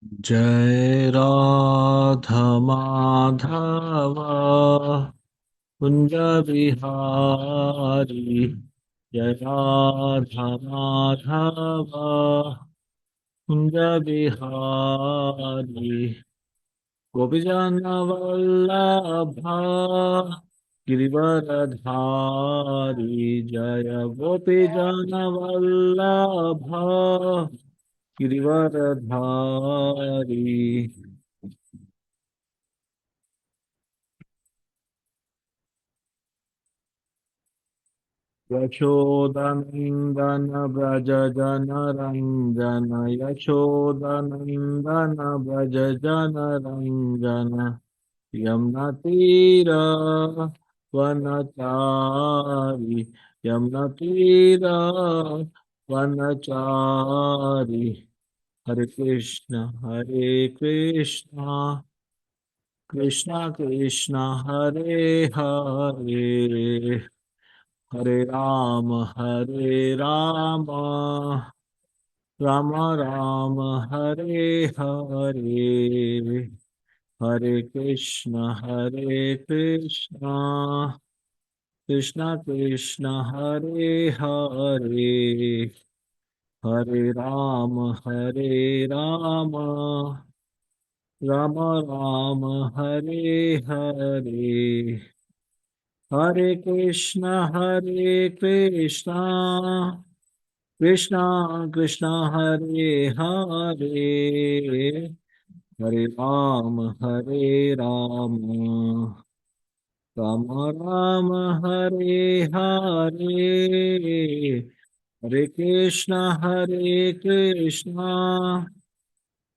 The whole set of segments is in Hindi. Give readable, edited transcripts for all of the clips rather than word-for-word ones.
जय राधा माधव कुंज बिहारी। जय राधा माधव कुंज बिहारी। गोपीजन वल्लभा गिरिवरधारी। जय गोपीजन वल्लभा गिरिवरधारी। यशोदनन्दन व्रज जन रञ्जन। यशोदनन्दन व्रज जन रञ्जन। यमुनतीर वनचारि। यमुनतीर वनचारि। हरे कृष्ण कृष्ण कृष्ण हरे हरे। हरे राम राम राम हरे हरे। हरे कृष्ण कृष्ण कृष्ण हरे हरे। हरे राम राम राम हरे हरे। हरे कृष्ण कृष्ण कृष्ण हरे हरे। हरे राम राम राम हरे हरे। हरे कृष्ण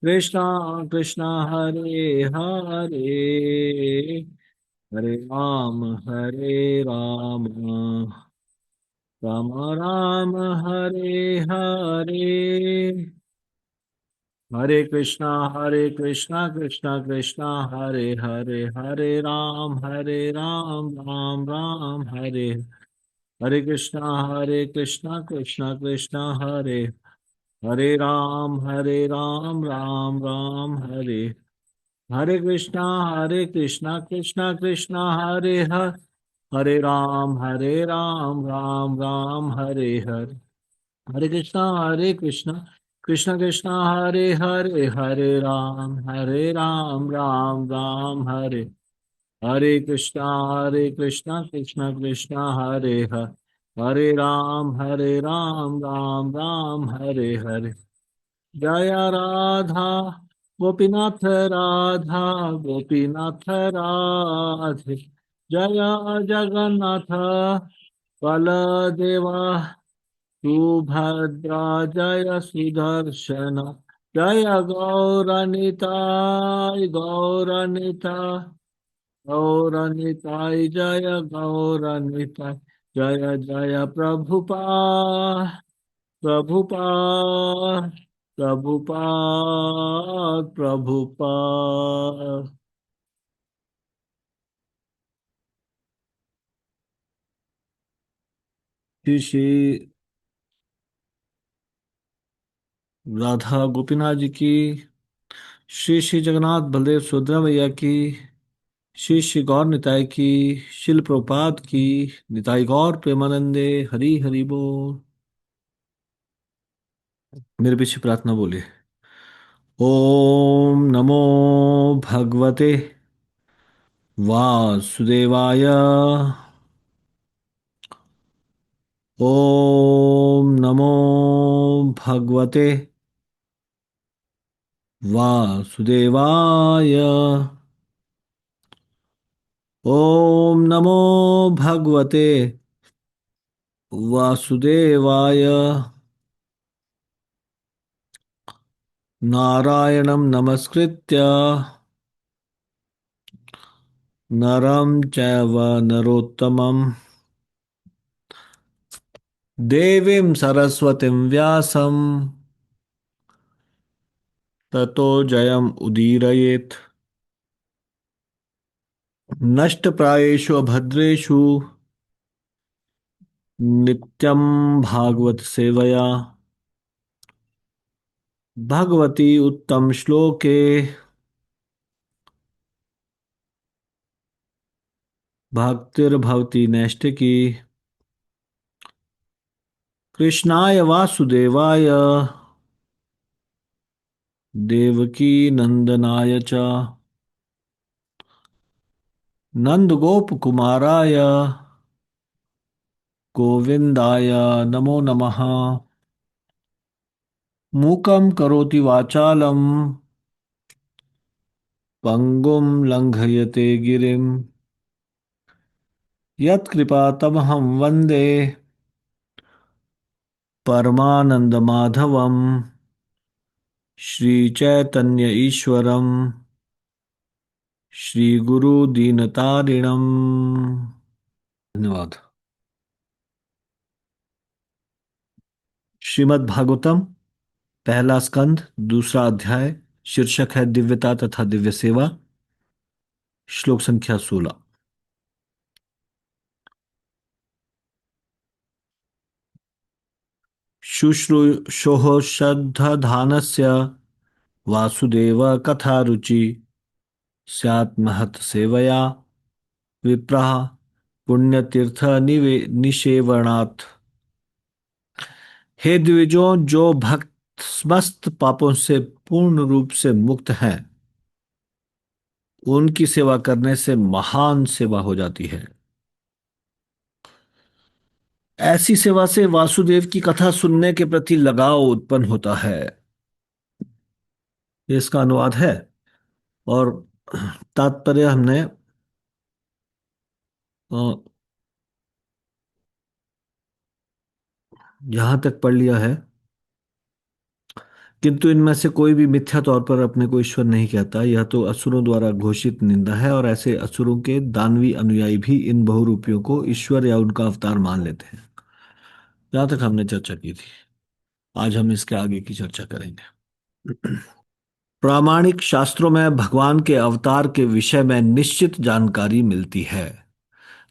कृष्ण कृष्ण हरे हरे। हरे राम राम राम हरे हरे। हरे कृष्णा कृष्णा कृष्णा हरे हरे। हरे राम राम राम हरे। हरे कृष्णा कृष्णा कृष्णा हरे। हरे राम राम राम हरे। हरे कृष्णा कृष्णा कृष्णा हरे हरे राम राम राम हरे हरे। हरे कृष्णा कृष्णा कृष्णा हरे राम राम राम हरे। हरे कृष्णा कृष्णा कृष्णा हरे राम राम राम हरे हरे। जय राधा गोपीनाथ राधा गोपीनाथ राधे। जय जगन्नाथ बलदेवा सुभद्रा। जय सुदर्शन जय गौरनिताय जय गौरनिताय। जय जय प्रभुपाद प्रभुपाद। श्री श्री राधा गोपीनाथ जी की। श्री श्री जगन्नाथ बलदेव सुभद्रा मैया की। श्री श्री गौर निताय की। शिल प्रभुपाद की। निताई गौर प्रेमानंदे। हरि हरि बोल। मेरे पीछे प्रार्थना बोलिए। ओम नमो भगवते वासुदेवाय। ओम नमो भगवते वासुदेवाय। ओम नमो भगवते वासुदेवाय। नारायणं नमस्कृत्य नरं चैव नरोत्तमं देवीं सरस्वतीं व्यासं ततो जयम् उदीरयेत्। नष्टप्रायेषु अभद्रेषु नित्यं भागवत सेवया भगवती उत्तम श्लोके भक्तिर्भवति नैष्टिकी कृष्णाय वासुदेवाय देवकी नंदनाय च नंदगोप कुमाराय गोविंदाय नमो नमः। मूकं करोति वाचालं पंगुं लंघयते गिरिं यत्कृपातमहं वन्दे परमानन्दमाधवम् श्रीचैतन्य ईश्वरम् श्रीगुरुदीनतारिणम्। धन्यवाद। श्रीमद् भागवतम पहला स्कंद दूसरा अध्याय। शीर्षक है दिव्यता तथा दिव्य सेवा। श्लोक संख्या 16। शुश्रूषोः श्रद्धधानस्य वासुदेव कथा रुचि स्यात् महत् सेवया विप्रः पुण्यतीर्थ निषेवणात्। हे द्विजों, जो भक्त समस्त पापों से पूर्ण रूप से मुक्त हैं, उनकी सेवा करने से महान सेवा हो जाती है। ऐसी सेवा से वासुदेव की कथा सुनने के प्रति लगाव उत्पन्न होता है। ये इसका अनुवाद है। और तात्पर्य हमने अ, यहां तक पढ़ लिया है। किंतु इनमें से कोई भी मिथ्या तौर पर अपने को ईश्वर नहीं कहता। यह तो असुरों द्वारा घोषित निंदा है, और ऐसे असुरों के दानवी अनुयायी भी इन बहुरूपियों को ईश्वर या उनका अवतार मान लेते हैं। जहां तक हमने चर्चा की थी, आज हम इसके आगे की चर्चा करेंगे। प्रामाणिक शास्त्रों में भगवान के अवतार के विषय में निश्चित जानकारी मिलती है।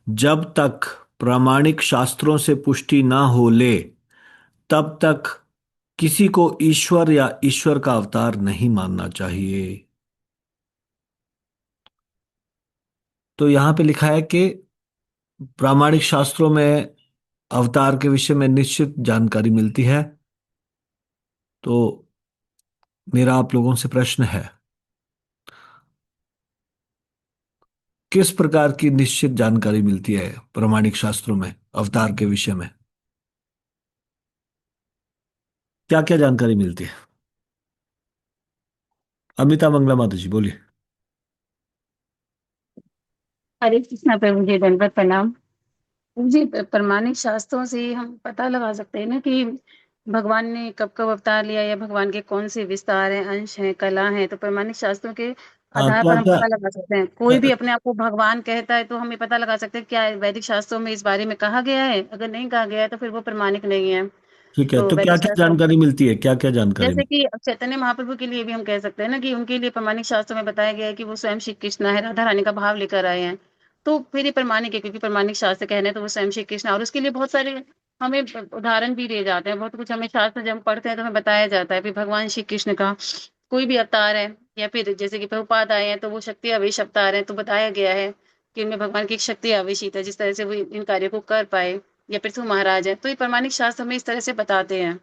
जब तक प्रामाणिक शास्त्रों से पुष्टि ना हो ले, तब तक किसी को ईश्वर या ईश्वर का अवतार नहीं मानना चाहिए। तो यहां पे लिखा है कि प्रामाणिक शास्त्रों में अवतार के विषय में निश्चित जानकारी मिलती है। तो मेरा आप लोगों से प्रश्न है, किस प्रकार की निश्चित जानकारी मिलती है प्रामाणिक शास्त्रों में अवतार के विषय में? क्या क्या जानकारी मिलती है? अमिता मंगला माता जी बोलिए। हरे कृष्णा प्रभु जी, दंडवत प्रणाम। जी, प्रमाणिक शास्त्रों से हम पता लगा सकते हैं ना कि भगवान ने कब कब अवतार लिया या भगवान के कौन से विस्तार हैं, अंश हैं, कला हैं। तो प्रमाणिक शास्त्रों के हाँ, आधार क्या पर हम क्या पता लगा सकते हैं। कोई भी अपने आप को भगवान कहता है तो हम ये पता लगा सकते हैं क्या वैदिक शास्त्रों में इस बारे में कहा गया है। अगर नहीं कहा गया है तो फिर वो प्रमाणिक नहीं है। ठीक है, तो तो क्या वैदिक क्या शास्त्र, जानकारी मिलती है? क्या क्या जानकारी जैसे कि चैतन्य महाप्रभु के लिए भी हम कह सकते हैं ना कि उनके लिए प्रमाणिक शास्त्रों में बताया गया है कि वो स्वयं श्री कृष्ण है, राधा रानी का भाव लेकर आए हैं। तो फिर ये प्रमाणिक है, क्योंकि प्रमाणिक शास्त्र कह रहे हैं तो वो स्वयं श्री कृष्ण है। और उसके लिए बहुत सारे हमें उदाहरण भी दिए जाते हैं। बहुत कुछ हमें शास्त्र जब हम पढ़ते हैं तो हमें बताया जाता है कि भगवान श्री कृष्ण का कोई भी अवतार है, या फिर जैसे कि प्रभुपाद आए हैं तो वो शक्ति आवेश अवतार है। तो बताया गया है कि उनमें भगवान की एक शक्ति आवेशित है जिस तरह से वो इन कार्यों को कर पाए। या पृथु महाराज है, तो ये प्रमाणिक शास्त्र हमें इस तरह से बताते हैं।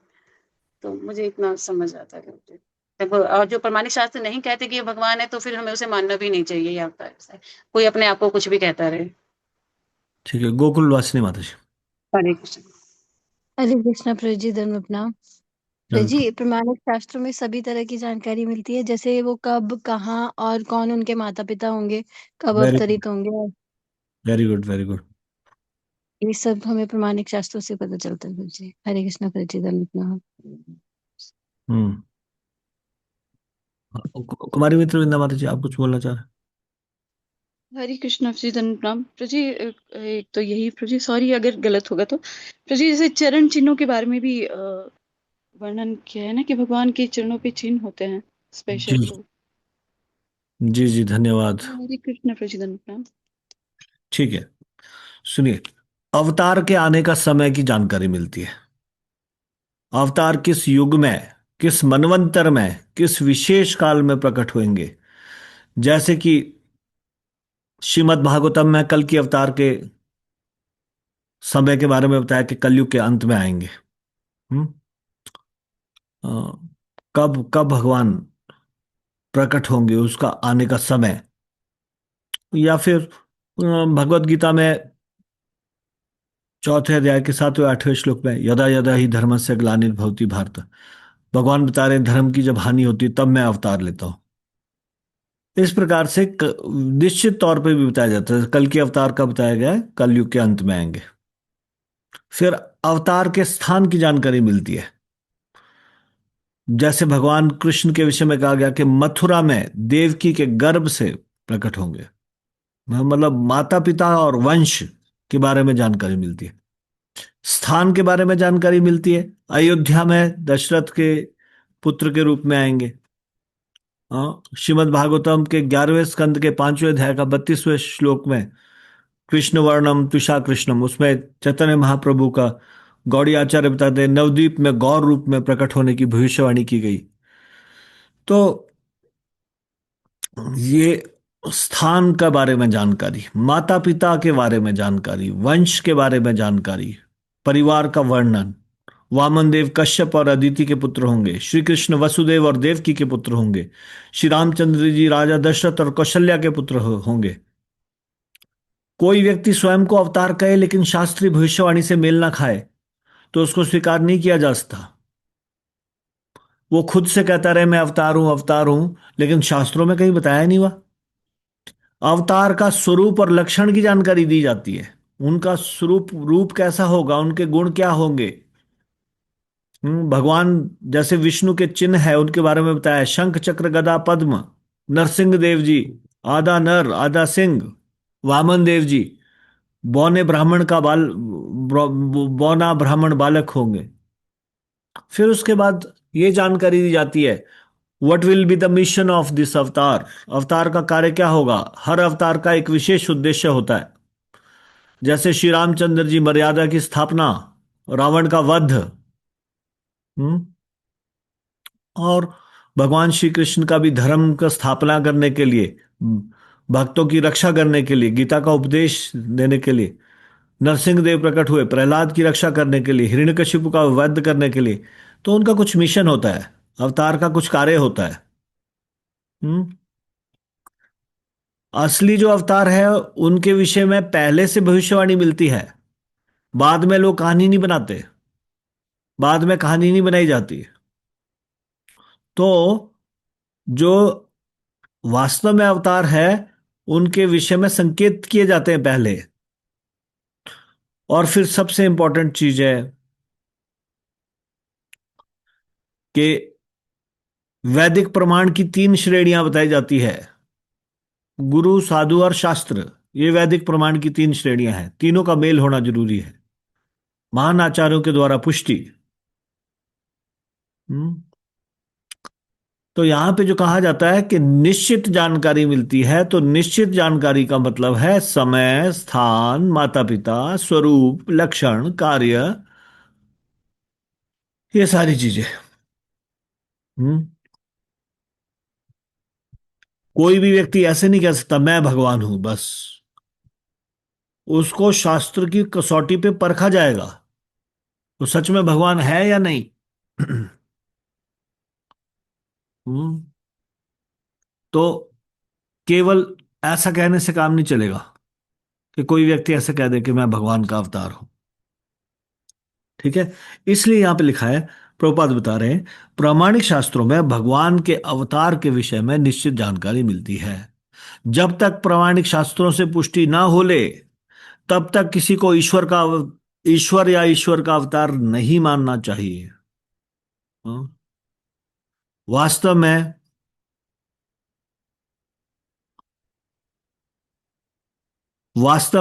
तो मुझे इतना समझ आता है कि और जो प्रमाणिक शास्त्र नहीं कहते कि ये भगवान है तो फिर हमें उसे मानना भी नहीं चाहिए। या होता है ऐसा है, कोई अपने आप को कुछ भी कहता रहे। ठीक है, गोकुल वासिनी माता जी। हरे कृष्ण। हरे कृष्णा प्रभु जी, धर्म अपनाओ। प्रभु वेलकम। जी, प्रमाणिक शास्त्रों में सभी तरह की जानकारी मिलती है, जैसे वो कब, कहाँ और कौन उनके माता पिता होंगे, कब वेरी गुड, अवतरित होंगे, और वेरी गुड, वेरी गुड। ये सब हमें प्रमाणिक शास्त्रों से पता चलता है। प्रभु जी, हरे कृष्णा प्रभु जी, धर्म अपनाओ। हम्म। कुमारी मित्र वृंदा माता जी, आप कुछ बोलना चाह रहे हैं? हरे कृष्णा जी, प्रणाम प्रजी। एक तो यही प्रजी, सॉरी अगर गलत होगा तो प्रजी, जैसे चरण चिन्हों के बारे में भी वर्णन किया है ना कि भगवान के चरणों पे चिन्ह होते हैं जी, स्पेशल। तो जी, जी, धन्यवाद। हरे कृष्णा प्रजी, प्रणाम। ठीक है, सुनिए। अवतार के आने का समय की जानकारी मिलती है। अवतार किस युग में किस मनवंतर में, किस विशेष काल में प्रकट होंगे। जैसे कि श्रीमद् भागवतम में कल की अवतार के समय के बारे में बताया कि कलयुग के अंत में आएंगे। हम्म अ, कब कब भगवान प्रकट होंगे, उसका आने का समय। या फिर भगवत गीता में चौथे अध्याय के 7वें 8वें श्लोक में यदा यदा ही धर्मस्य ग्लानिर्भवति भारत, भगवान बता रहे हैं धर्म की जब हानि होती है तब मैं अवतार लेता हूं। इस प्रकार से निश्चित तौर पे भी बताया जाता है, कल के अवतार का बताया गया है, कलयुग के अंत में आएंगे। फिर अवतार के स्थान की जानकारी मिलती है। जैसे भगवान कृष्ण के विषय में कहा गया कि मथुरा में देवकी के गर्भ से प्रकट होंगे। मतलब माता पिता और वंश के बारे में जानकारी मिलती है। स्थान के बारे में जानकारी मिलती है, अयोध्या में दशरथ के पुत्र के रूप में आएंगे। हाँ, श्रीमद् भागवतम के 11वें स्कंद के 5वें अध्याय का 32वें श्लोक में कृष्ण वर्णम तुषा कृष्णम, उसमें चैतन्य महाप्रभु का गौड़ी आचार्य बताते हैं नवद्वीप में गौर रूप में प्रकट होने की भविष्यवाणी की गई। तो ये स्थान के बारे में जानकारी, माता पिता के बारे में जानकारी, वंश के बारे में जानकारी, परिवार का वर्णन। वामन देव कश्यप और अदिति के पुत्र होंगे, श्री कृष्ण वसुदेव और देवकी के पुत्र होंगे, श्री रामचंद्र जी राजा दशरथ और कौशल्या के पुत्र होंगे। कोई व्यक्ति स्वयं को अवतार कहे लेकिन शास्त्रीय भविष्यवाणी से मेल ना खाए तो उसको स्वीकार नहीं किया जा सकता। वो खुद से कहता रहे मैं अवतार हूं, लेकिन शास्त्रों में कहीं बताया नहीं हुआ। अवतार का स्वरूप और लक्षण की जानकारी दी जाती है, उनका स्वरूप रूप कैसा होगा, उनके गुण क्या होंगे। भगवान जैसे विष्णु के चिन्ह है उनके बारे में बताया, शंख चक्र गदा पद्म। नरसिंह देव जी आधा नर आधा सिंह। वामन देव जी बौने ब्राह्मण का बौना ब्राह्मण बालक होंगे। फिर उसके बाद ये जानकारी दी जाती है what will be the mission of this अवतार, अवतार का कार्य क्या होगा। हर अवतार का एक विशेष उद्देश्य होता है। जैसे श्री रामचंद्र जी मर्यादा की स्थापना, रावण का वध। हम्म और भगवान श्री कृष्ण का भी धर्म का स्थापना करने के लिए, भक्तों की रक्षा करने के लिए, गीता का उपदेश देने के लिए। नरसिंह देव प्रकट हुए प्रहलाद की रक्षा करने के लिए, हिरण्यकशिपु का वध करने के लिए। तो उनका कुछ मिशन होता है, अवतार का कुछ कार्य होता है। हम्म असली जो अवतार है उनके विषय में पहले से भविष्यवाणी मिलती है, बाद में लोग कहानी नहीं बनाते, बाद में कहानी नहीं बनाई जाती। तो जो वास्तव में अवतार है उनके विषय में संकेत किए जाते हैं पहले। और फिर सबसे इंपॉर्टेंट चीज है कि वैदिक प्रमाण की 3 श्रेणियां बताई जाती है, गुरु साधु और शास्त्र। ये वैदिक प्रमाण की 3 श्रेणियां हैं, तीनों का मेल होना जरूरी है, महान आचार्यों के द्वारा पुष्टि। हम्म तो यहां पे जो कहा जाता है कि निश्चित जानकारी मिलती है, तो निश्चित जानकारी का मतलब है समय स्थान माता पिता स्वरूप लक्षण कार्य, ये सारी चीजें। हम्म कोई भी व्यक्ति ऐसे नहीं कह सकता मैं भगवान हूं बस। उसको शास्त्र की कसौटी पे परखा जाएगा तो सच में भगवान है या नहीं। हम्म तो केवल ऐसा कहने से काम नहीं चलेगा कि कोई व्यक्ति ऐसे कह दे कि मैं भगवान का अवतार हूं। ठीक है, इसलिए यहां पे लिखा है, प्रभुपाद बता रहे हैं, प्रामाणिक शास्त्रों में भगवान के अवतार के विषय में निश्चित जानकारी मिलती है। जब तक प्रामाणिक शास्त्रों से पुष्टि ना हो ले तब तक किसी को ईश्वर या ईश्वर का अवतार नहीं मानना चाहिए। हाँ? वास्तव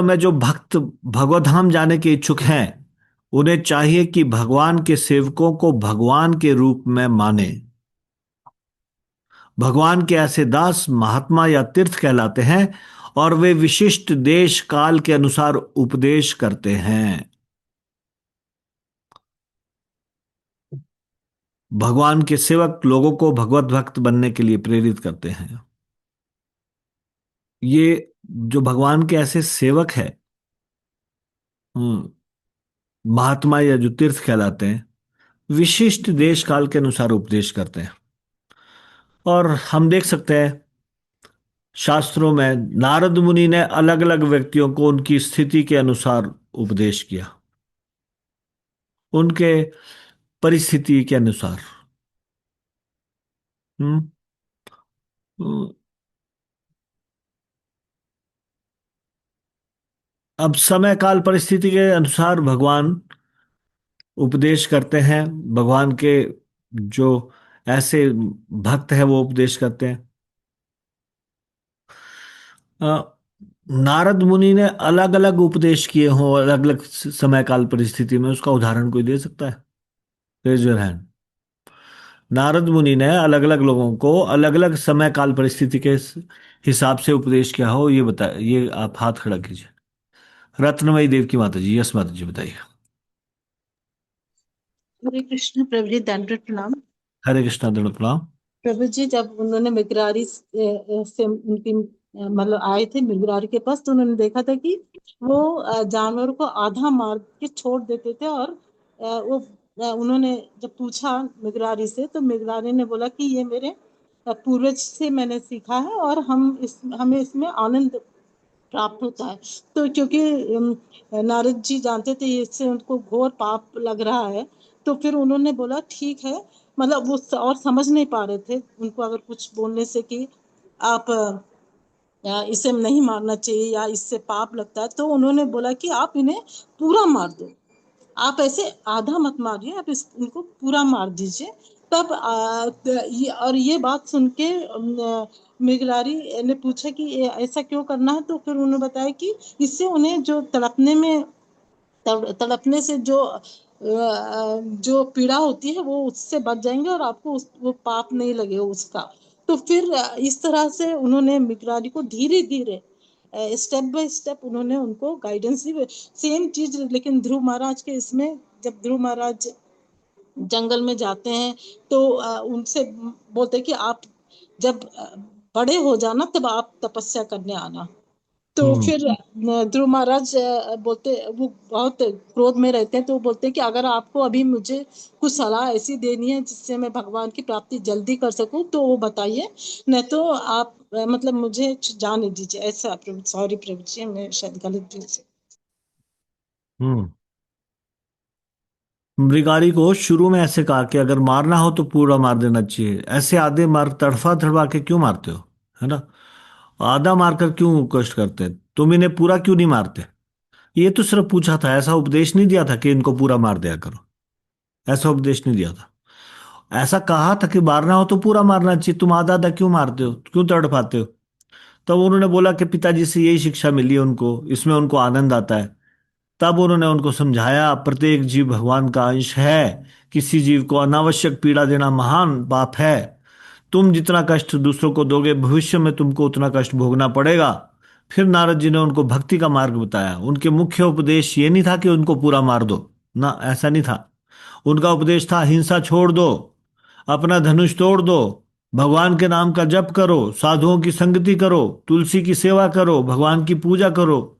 में जो भक्त भगवत धाम जाने के इच्छुक हैं उन्हें चाहिए कि भगवान के सेवकों को भगवान के रूप में माने। भगवान के ऐसे दास महात्मा या तीर्थ कहलाते हैं और वे विशिष्ट देश काल के अनुसार उपदेश करते हैं। भगवान के सेवक लोगों को भगवत भक्त बनने के लिए प्रेरित करते हैं। ये जो भगवान के ऐसे सेवक हैं, हम्म, महात्मा या जो तीर्थ कहलाते हैं, विशिष्ट देश काल के अनुसार उपदेश करते हैं। और हम देख सकते हैं शास्त्रों में नारद मुनि ने अलग अलग व्यक्तियों को उनकी स्थिति के अनुसार उपदेश किया, उनके परिस्थिति के अनुसार। हम्म हम्म, अब समय काल परिस्थिति के अनुसार भगवान उपदेश करते हैं। भगवान के जो ऐसे भक्त हैं वो उपदेश करते हैं। अ, नारद मुनि ने अलग अलग उपदेश किए हों अलग अलग समय काल परिस्थिति में, उसका उदाहरण कोई दे सकता है? Raise your hand. नारद मुनि ने अलग अलग लोगों को अलग अलग समय काल परिस्थिति के हिसाब से उपदेश किया हो, ये बता, ये आप हाथ खड़ा कीजिए। रत्नमयी देव की माता जी, यस माता जी, बताइए। हरे कृष्ण प्रभु जी, दंडवत प्रणाम। हरे कृष्णा, दंड प्रणाम। प्रभु जी, जब उन्होंने मिगरारी से उनकी मतलब आए थे मिगरारी के पास, तो उन्होंने देखा था कि वो जानवर को आधा मार के छोड़ देते थे। और उन्होंने जब पूछा मिगरारी से, तो मिगरारी ने बोला कि ये मेरे पूर्वज से मैंने सीखा है, और हमें इसमें आनंद प्राप्त होता है। तो क्योंकि नारद जी जानते थे इससे उनको घोर पाप लग रहा है, तो फिर उन्होंने बोला ठीक है। मतलब वो और समझ नहीं पा रहे थे उनको अगर कुछ बोलने से कि आप या इसे नहीं मारना चाहिए या इससे पाप लगता है, तो उन्होंने बोला कि आप इन्हें पूरा मार दो। आप ऐसे आधा मत मारिए, आप इनको पूरा मार दीजिए। तब और ये बात सुन के मृगलारी ने पूछा कि ऐसा क्यों करना है। तो फिर उन्होंने बताया कि इससे उन्हें जो तड़पने से जो पीड़ा होती है वो उससे बच जाएंगे, और आपको वो पाप नहीं लगेगा उसका। तो फिर इस तरह से उन्होंने मृगलारी को धीरे धीरे स्टेप बाय स्टेप उन्होंने उनको गाइडेंस दी। सेम चीज लेकिन ध्रुव महाराज के इसमें, जब ध्रुव महाराज जंगल में जाते हैं तो उनसे बोलते हैं कि आप जब बड़े हो जाना तब आप तपस्या करने आना। तो हम्म फिर ध्रुव महाराज बोलते, वो बहुत क्रोध में रहते हैं, तो वो बोलते हैं कि अगर आपको अभी मुझे कुछ सलाह ऐसी देनी है जिससे मैं भगवान की प्राप्ति जल्दी कर सकूं तो वो बताइए, नहीं तो आप मतलब मुझे जाने दीजिए। ऐसा प्रभु, सॉरी प्रभु जी, मैं शायद गलत भी से। हम्म मृगारी को शुरू में ऐसे कहा कि अगर मारना हो तो पूरा मार देना चाहिए, ऐसे आधे मार तड़फा तड़फा के क्यों मारते हो, है ना? आधा मारकर क्यों कष्ट करते हैं? तुम इन्हें पूरा क्यों नहीं मारते? ये तो सिर्फ पूछा था, ऐसा उपदेश नहीं दिया था कि इनको पूरा मार दिया करो। ऐसा उपदेश नहीं दिया था। ऐसा कहा था कि मारना हो तो पूरा मारना चाहिए, तुम आधा आधा क्यों मारते हो, क्यों तड़पाते हो? तब उन्होंने बोला कि पिताजी से यही शिक्षा मिली है उनको, इसमें उनको आनंद आता है। तब उन्होंने उनको समझाया प्रत्येक जीव भगवान का अंश है, किसी जीव को अनावश्यक पीड़ा देना महान पाप है। तुम जितना कष्ट दूसरों को दोगे भविष्य में तुमको उतना कष्ट भोगना पड़ेगा। फिर नारद जी ने उनको भक्ति का मार्ग बताया। उनके मुख्य उपदेश ये नहीं था कि उनको पूरा मार दो, ना, ऐसा नहीं था। उनका उपदेश था हिंसा छोड़ दो, अपना धनुष तोड़ दो, भगवान के नाम का जप करो, साधुओं की संगति करो, तुलसी की सेवा करो, भगवान की पूजा करो।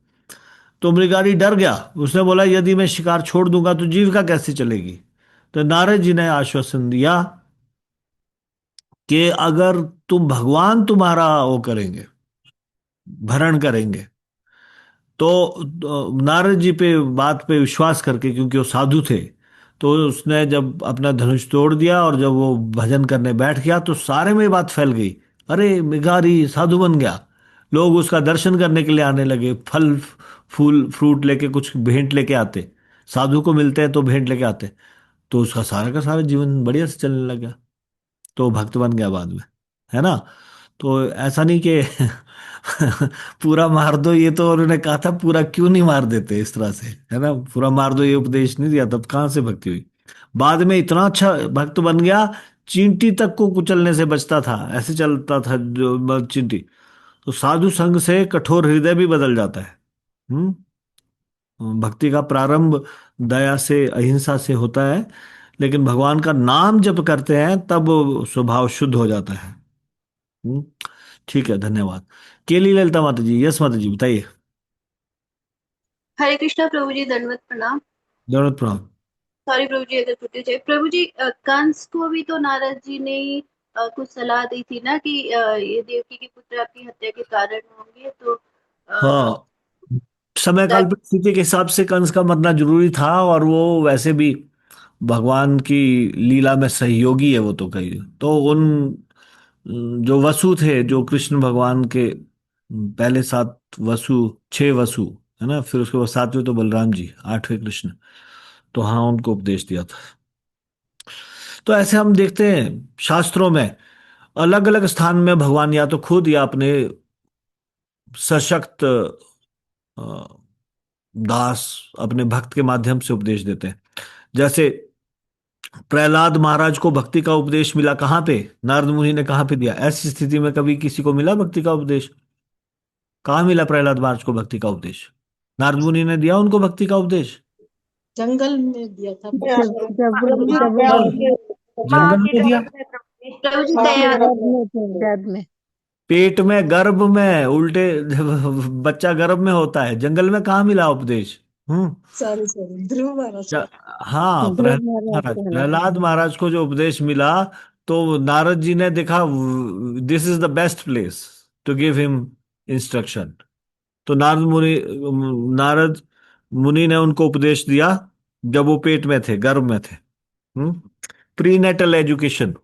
तो मृगारी डर गया। उसने बोला यदि मैं शिकार छोड़ दूंगा तो जीविका कैसे चलेगी? तो नारद जी ने आश्वासन दिया कि अगर भगवान तुम्हारा वो करेंगे, भरण करेंगे, तो नारद जी पे बात पे विश्वास करके, क्योंकि वो साधु थे, तो उसने जब अपना धनुष तोड़ दिया और जब वो भजन करने बैठ गया तो सारे में ये बात फैल गई। अरे मृगारी साधु बन गया। लोग उसका दर्शन करने के लिए आने लगे, फल फूल फ्रूट लेके, कुछ भेंट लेके आते। साधु को मिलते हैं तो भेंट लेके आते। तो उसका सारा का सारा जीवन बढ़िया से चलने लगा। तो वो भक्त बन गया बाद में, है ना? तो ऐसा नहीं कि पूरा मार दो, ये तो उन्होंने कहा था पूरा क्यों नहीं मार देते इस तरह से, है ना? पूरा मार दो ये उपदेश नहीं दिया, तब कहाँ से भक्ति हुई? बाद में इतना अच्छा भक्त बन गया, चींटी तक को कुचलने से बचता था, ऐसे चलता था जो चींटी। तो साधु संग से कठोर हृदय भी बदल जाता है। हम्म भक्ति का प्रारंभ दया से, अहिंसा से होता है, लेकिन भगवान का नाम जप करते हैं तब स्वभाव शुद्ध हो जाता है। हम्म, ठीक है, धन्यवाद। केली ललिता माता जी, यस माता जी, बताइए। हरे कृष्णा प्रभु जी, दंडवत प्रणाम। जरूरत प्रणाम। सॉरी प्रभु जी अगर छुट्टी चाहिए। प्रभु जी, कंस को भी तो नारद जी ने ही कुछ सलाह दी थी ना कि ये देवकी के पुत्र आपकी हत्या के कारण होंगे, तो अ, हाँ, समय काल ता- परिस्थिति के हिसाब से कंस का मरना जरूरी था, और वो वैसे भी भगवान की लीला में सहयोगी है, वो तो कही तो उन जो वसु थे, जो कृष्ण भगवान के पहले सात वसु, छह वसु है ना, फिर उसके बाद सातवें तो बलराम जी, आठवें कृष्ण, तो हाँ उनको उपदेश दिया था। तो ऐसे हम देखते हैं शास्त्रों में अलग अलग स्थान में भगवान या तो खुद या अपने सशक्त दास, अपने भक्त के माध्यम से उपदेश देते हैं। जैसे प्रहलाद महाराज को भक्ति का उपदेश मिला कहाँ पे, नारद मुनि ने कहाँ पे दिया। ऐसी स्थिति में कभी किसी को मिला भक्ति का उपदेश? कहाँ मिला प्रहलाद महाराज को भक्ति का उपदेश? नारद मुनि ने दिया उनको भक्ति का उपदेश? जंगल में दिया था जब जब जब वो जंगल में दिया? प्रभु जी हाँ, दया। गर्भ में थे, गर्भ में। पेट में, गर्भ में, उल्टे बच्चा गर्भ में होता है, जंगल में कहाँ मिला उपदेश? हम्म। सॉरी सॉरी, ध्रुव महाराज क्या- को। हाँ, ध्रुव महाराज महाराज, कहना था। प्रहलाद महाराज को जो उपदेश मिला, तो नारद जी ने देखा this is the best place to give him instruction. तो नारद मुनि ने उनको उपदेश दिया जब वो पेट में थे, गर्भ में थे। Prenatal education.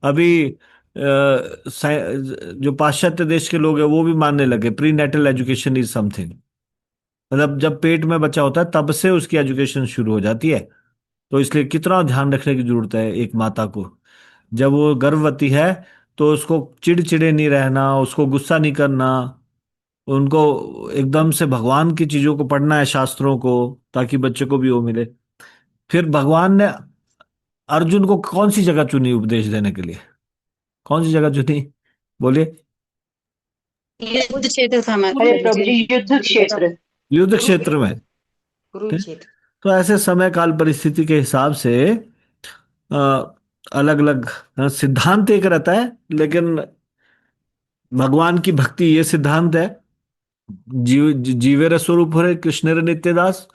अभी जो पाश्चात्य देश के लोग हैं वो भी मानने लगे प्रीनेटल एजुकेशन इज समथिंग। मतलब जब पेट में बच्चा होता है तब से उसकी एजुकेशन शुरू हो जाती है। तो इसलिए कितना ध्यान रखने की जरूरत है एक माता को। जब वो गर्भवती है तो उसको चिड़चिड़े नहीं रहना, उसको गुस्सा नहीं करना, उनको एकदम से भगवान की चीजों को पढ़ना है, शास्त्रों को, ताकि बच्चे को भी वो मिले। फिर भगवान ने अर्जुन को कौन सी जगह चुनी उपदेश देने के लिए? कौन सी जगह चुनी, बोलिए? युद्ध क्षेत्र था हमारा अरे प्रभु प्रभु जी। जी, युद्ध क्षेत्र। युद्ध क्षेत्र में। कुरुक्षेत्र। तो ऐसे समय काल परिस्थिति के हिसाब से अलग अलग सिद्धांत एक रहता है, लेकिन भगवान की भक्ति ये सिद्धांत है। जीवेर स्वरूप हरे कृष्णेर नित्यदास।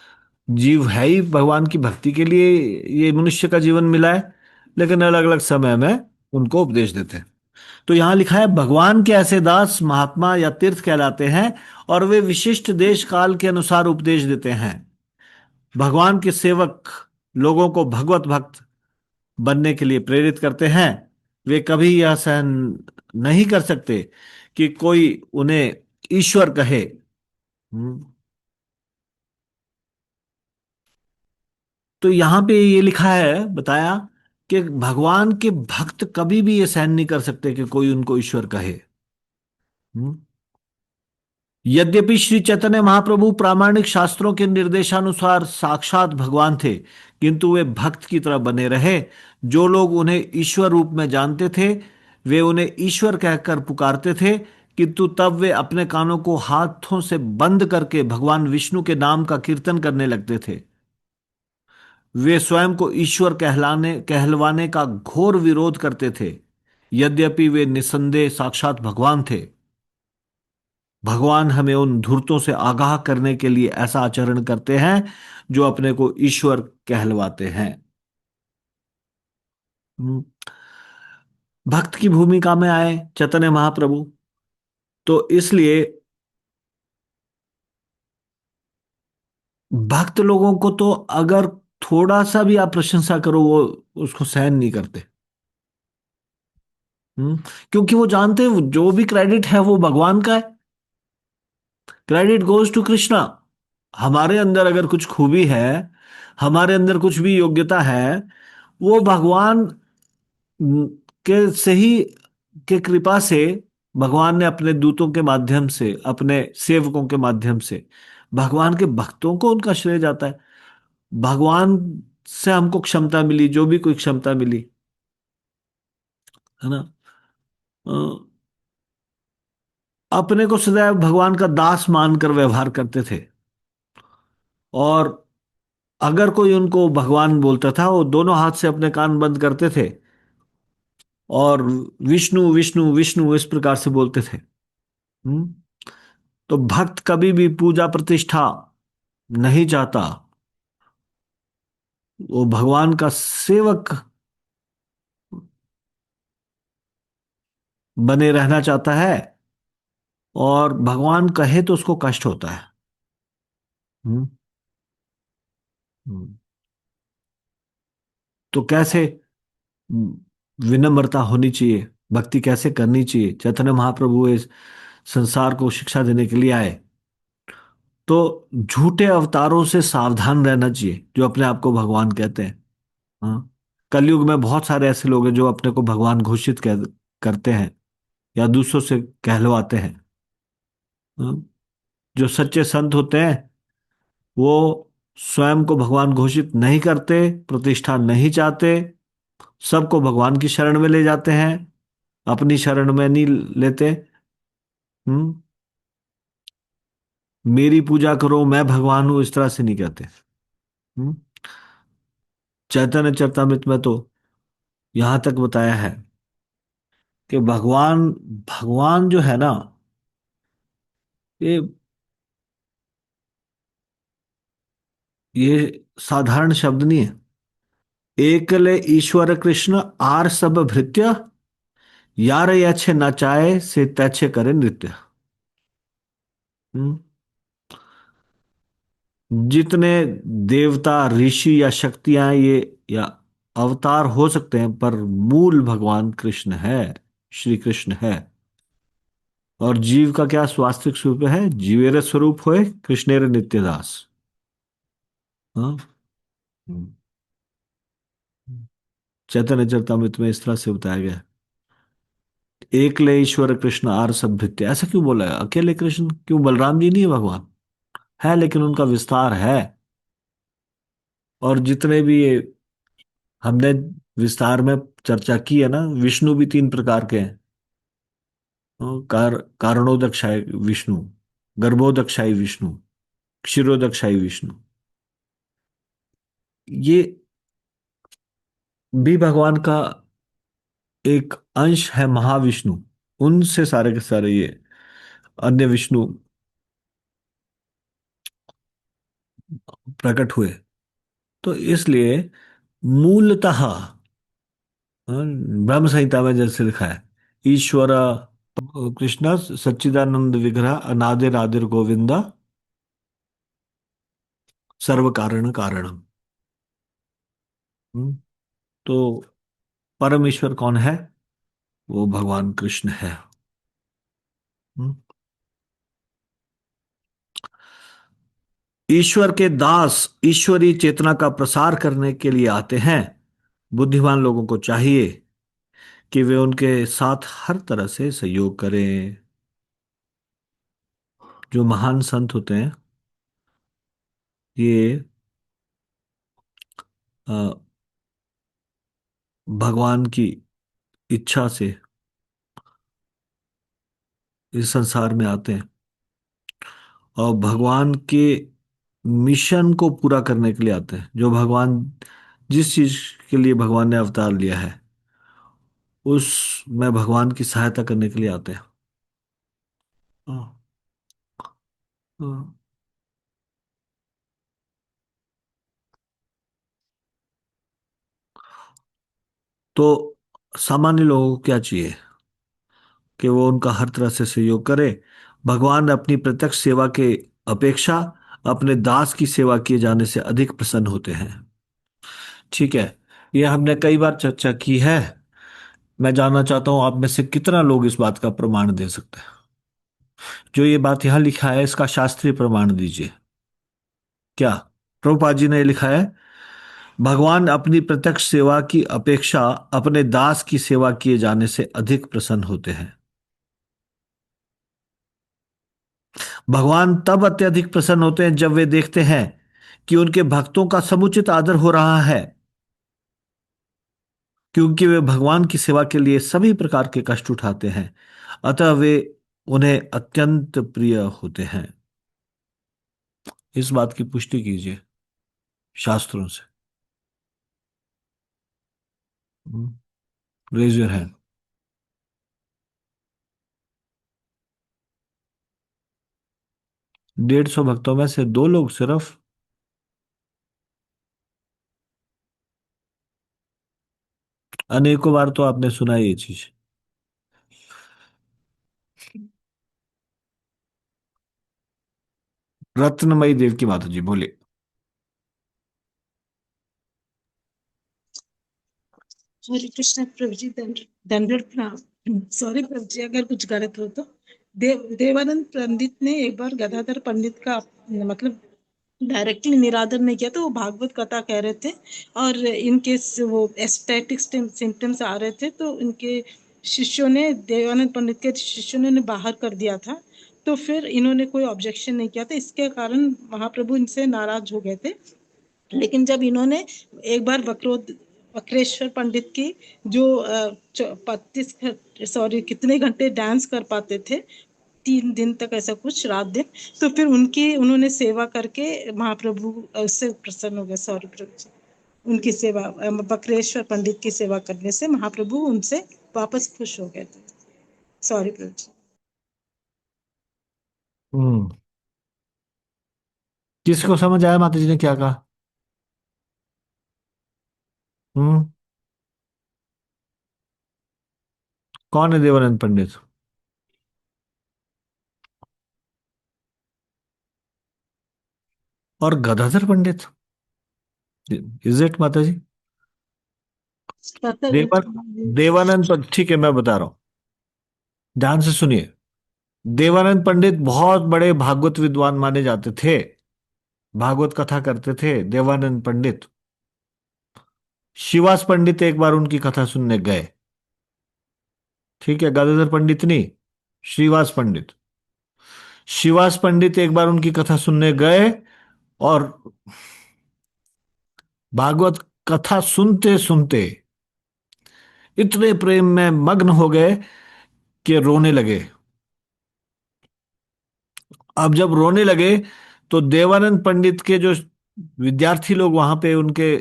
जीव है ही भगवान की भक्ति के लिए ये मनुष्य का जीवन मिला है, लेकिन अलग अलग समय में उनको उपदेश देते हैं। तो यहां लिखा है भगवान के ऐसे दास महात्मा या तीर्थ कहलाते हैं, और वे विशिष्ट देश काल के अनुसार उपदेश देते हैं। भगवान के सेवक लोगों को भगवत भक्त बनने के लिए प्रेरित करते हैं। वे कभी यह सहन नहीं कर सकते कि कोई उन्हें ईश्वर कहे। हम्म, तो यहां पे ये लिखा है, बताया कि भगवान के भक्त कभी भी ये सहन नहीं कर सकते कि कोई उनको ईश्वर कहे। हम्म, यद्यपि श्री चैतन्य महाप्रभु प्रामाणिक शास्त्रों के निर्देशानुसार साक्षात भगवान थे, किंतु वे भक्त की तरह बने रहे। जो लोग उन्हें ईश्वर रूप में जानते थे वे उन्हें ईश्वर कहकर पुकारते थे, किंतु तब वे अपने कानों को हाथों से बंद करके भगवान विष्णु के नाम का कीर्तन करने लगते थे। वे स्वयं को ईश्वर कहलवाने का घोर विरोध करते थे, यद्यपि वे निसंदेह साक्षात भगवान थे। भगवान हमें उन धूर्तों से आगाह करने के लिए ऐसा आचरण करते हैं जो अपने को ईश्वर कहलवाते हैं। हम्म, भक्त की भूमिका में आए चैतन्य महाप्रभु, तो इसलिए भक्त लोगों को तो अगर थोड़ा सा भी आप प्रशंसा करो वो उसको सहन नहीं करते। हम्म, क्योंकि वो जानते हैं जो भी क्रेडिट है वो भगवान का है। Credit goes to Krishna. हमारे अंदर अगर कुछ खूबी है, हमारे अंदर कुछ भी योग्यता है, वो भगवान के से ही के कृपा से भगवान ने अपने दूतों के माध्यम से, अपने सेवकों के माध्यम से भगवान के भक्तों को उनका श्रेय जाता है। भगवान से हमको क्षमता मिली, जो भी कोई क्षमता मिली, है ना। अ, अपने को सदैव भगवान का दास मानकर व्यवहार करते थे, और अगर कोई उनको भगवान बोलता था, वो दोनों हाथ से अपने कान बंद करते थे और विष्णु विष्णु विष्णु इस प्रकार से बोलते थे। हम्म। तो भक्त कभी भी पूजा प्रतिष्ठा नहीं चाहता, वो भगवान का सेवक बने रहना चाहता है, और भगवान कहे तो उसको कष्ट होता है। हम्म। हम्म। तो कैसे विनम्रता होनी चाहिए, भक्ति कैसे करनी चाहिए, चैतन्य महाप्रभु इस संसार को शिक्षा देने के लिए आए। तो झूठे अवतारों से सावधान रहना चाहिए जो अपने आप को भगवान कहते हैं। हाँ। कलयुग में बहुत सारे ऐसे लोग हैं जो अपने को भगवान घोषित करते हैं या दूसरों से कहलवाते हैं। हाँ। जो सच्चे संत होते हैं वो स्वयं को भगवान घोषित नहीं करते, प्रतिष्ठा नहीं चाहते, सबको भगवान की शरण में ले जाते हैं, अपनी शरण में नहीं लेते। हम्म। मेरी पूजा करो, मैं भगवान हूं, इस तरह से नहीं कहते। हम्म। चैतन्य चरितामृत में तो यहां तक बताया है कि भगवान भगवान जो है ना, ये ये साधारण शब्द नहीं है। एकले ईश्वर कृष्ण आर सब भृत्य, यार अच्छे नचाए से तैच्छे करे नृत्य। हम्म। जितने देवता ऋषि या शक्तियां ये या अवतार हो सकते हैं, पर मूल भगवान कृष्ण है, श्री कृष्ण है। और जीव का क्या स्वास्थ्विक स्वरूप है? जीवेर स्वरूप होए कृष्णेर नित्यदास। हाँ। हम्म। चैतन्य चरितामृत में इस तरह से बताया गया है। एकले ईश्वर कृष्ण आर सब भृत्य, ऐसा क्यों बोला है? अकेले कृष्ण क्यों? बलराम जी नहीं है भगवान? है, लेकिन उनका विस्तार है। और जितने भी ये हमने विस्तार में चर्चा की है ना, विष्णु भी तीन प्रकार के हैं। कारणोदकशाई विष्णु, गर्भोदकशाई विष्णु, क्षीरोदकशाई विष्णु। ये भी भगवान का एक अंश है, महाविष्णु। उनसे सारे के सारे ये अन्य विष्णु प्रकट हुए। तो इसलिए मूलतः ब्रह्म संहिता में जैसे लिखा है, ईश्वर कृष्ण सच्चिदानंद विग्रह अनादिर आदिर गोविंदा सर्व कारण कारणम। तो परमेश्वर कौन है? वो भगवान कृष्ण है। हम्म। ईश्वर के दास ईश्वरी चेतना का प्रसार करने के लिए आते हैं। बुद्धिमान लोगों को चाहिए कि वे उनके साथ हर तरह से सहयोग करें। जो महान संत होते हैं, ये अ, भगवान की इच्छा से इस संसार में आते हैं और भगवान के मिशन को पूरा करने के लिए आते हैं। जो भगवान जिस चीज के लिए भगवान ने अवतार लिया है, उसमें भगवान की सहायता करने के लिए आते हैं। हाँ। हाँ। तो सामान्य लोगों को क्या चाहिए? कि वो उनका हर तरह से सहयोग करे। भगवान अपनी प्रत्यक्ष सेवा के अपेक्षा अपने दास की सेवा किए जाने से अधिक प्रसन्न होते हैं। ठीक है, यह हमने कई बार चर्चा की है। मैं जानना चाहता हूं आप में से कितना लोग इस बात का प्रमाण दे सकते हैं? जो ये बात यहां लिखा है इसका शास्त्रीय प्रमाण दीजिए। क्या प्रभुपाद जी ने लिखा है? भगवान अपनी प्रत्यक्ष सेवा की अपेक्षा अपने दास की सेवा किए जाने से अधिक प्रसन्न होते हैं। भगवान तब अत्यधिक प्रसन्न होते हैं जब वे देखते हैं कि उनके भक्तों का समुचित आदर हो रहा है, क्योंकि वे भगवान की सेवा के लिए सभी प्रकार के कष्ट उठाते हैं। अतः वे उन्हें अत्यंत प्रिय होते हैं। इस बात की पुष्टि कीजिए। शास्त्रों से? Raise your hand. 150 भक्तों में से 2 लोग सिर्फ? अनेकों बार तो आपने सुना है ये चीज। रत्नमयी देव की माता जी बोले। हरे कृष्ण प्रभु जी, दंडवत प्रणाम। सॉरी प्रभु जी अगर कुछ गलत हो तो। देवानंद पंडित ने एक बार गदाधर पंडित का मतलब डायरेक्टली निरादर नहीं किया, तो वो भागवत कथा कह रहे थे और इनके वो एस्थेटिक सिम्टम्स आ रहे थे, तो इनके शिष्यों ने, देवानंद पंडित के शिष्यों ने उन्हें बाहर कर दिया था। तो फिर इन्होंने कोई ऑब्जेक्शन नहीं किया था, इसके कारण महाप्रभु इनसे नाराज हो गए थे। लेकिन जब इन्होंने एक बार वक्रेश्वर पंडित की जो 35 सॉरी कितने घंटे डांस कर पाते थे, 3 दिन तक ऐसा कुछ, रात दिन, तो फिर उन्होंने सेवा करके महाप्रभु उससे प्रसन्न हो गए। सॉरी प्रभु जी, उनकी सेवा, बकरेश्वर पंडित की सेवा करने से महाप्रभु उनसे वापस खुश हो गए थे। सॉरी प्रभु जी। हम्म। किसको समझ आया माता जी ने क्या कहा? हम्म। कौन है देवानंद पंडित? और गदाधर पंडित? इज इट माता जी? पता देवानंद ठीक है, मैं बता रहा हूं, ध्यान से सुनिए। देवानंद पंडित बहुत बड़े भागवत विद्वान माने जाते थे, भागवत कथा करते थे देवानंद पंडित। शिवास पंडित एक बार उनकी कथा सुनने गए, ठीक है, गदाधर पंडित नहीं, श्रीवास पंडित। शिवास पंडित एक बार उनकी कथा सुनने गए और भागवत कथा सुनते सुनते इतने प्रेम में मग्न हो गए कि रोने लगे। अब जब रोने लगे तो देवानंद पंडित के जो विद्यार्थी लोग वहां पे उनके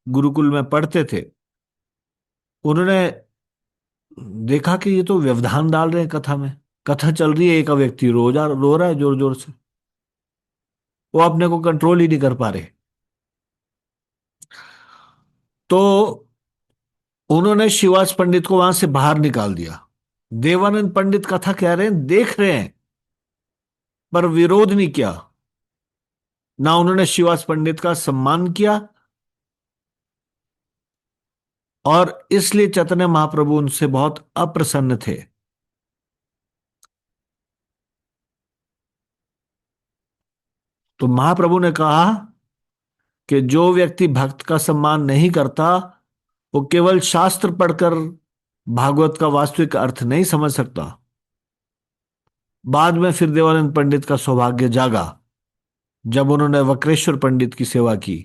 गुरुकुल में पढ़ते थे, उन्होंने देखा कि ये तो व्यवधान डाल रहे हैं कथा में। कथा चल रही है, एक व्यक्ति रो रहा है जोर जोर से, वो अपने को कंट्रोल ही नहीं कर पा रहे। तो उन्होंने शिवास पंडित को वहां से बाहर निकाल दिया। देवानंद पंडित कथा कह रहे हैं, देख रहे हैं, पर विरोध नहीं किया। ना उन्होंने शिवास पंडित का सम्मान किया, और इसलिए चैतन्य महाप्रभु उनसे बहुत अप्रसन्न थे। तो महाप्रभु ने कहा कि जो व्यक्ति भक्त का सम्मान नहीं करता, वो केवल शास्त्र पढ़कर भागवत का वास्तविक अर्थ नहीं समझ सकता। बाद में फिर देवानंद पंडित का सौभाग्य जागा जब उन्होंने वक्रेश्वर पंडित की सेवा की।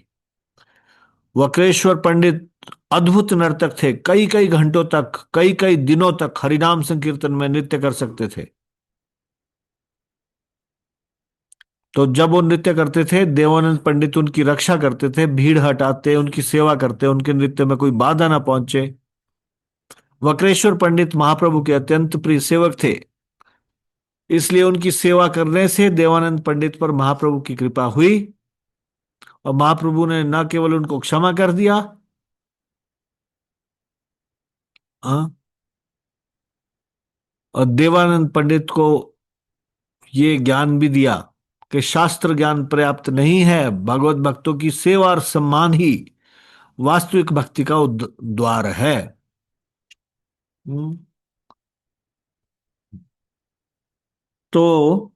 वक्रेश्वर पंडित अद्भुत नर्तक थे, कई कई घंटों तक, कई कई दिनों तक हरिनाम संकीर्तन में नृत्य कर सकते थे। तो जब वो नृत्य करते थे, देवानंद पंडित उनकी रक्षा करते थे, भीड़ हटाते, उनकी सेवा करते, उनके नृत्य में कोई बाधा ना पहुंचे। वक्रेश्वर पंडित महाप्रभु के अत्यंत प्रिय सेवक थे, इसलिए उनकी सेवा करने से देवानंद पंडित पर महाप्रभु की कृपा हुई, और महाप्रभु ने न केवल उनको क्षमा कर दिया, हाँ, और देवानंद पंडित को ये ज्ञान भी दिया कि शास्त्र ज्ञान पर्याप्त नहीं है, भगवत भक्तों की सेवा और सम्मान ही वास्तविक भक्ति का द्वार है। हम्म। तो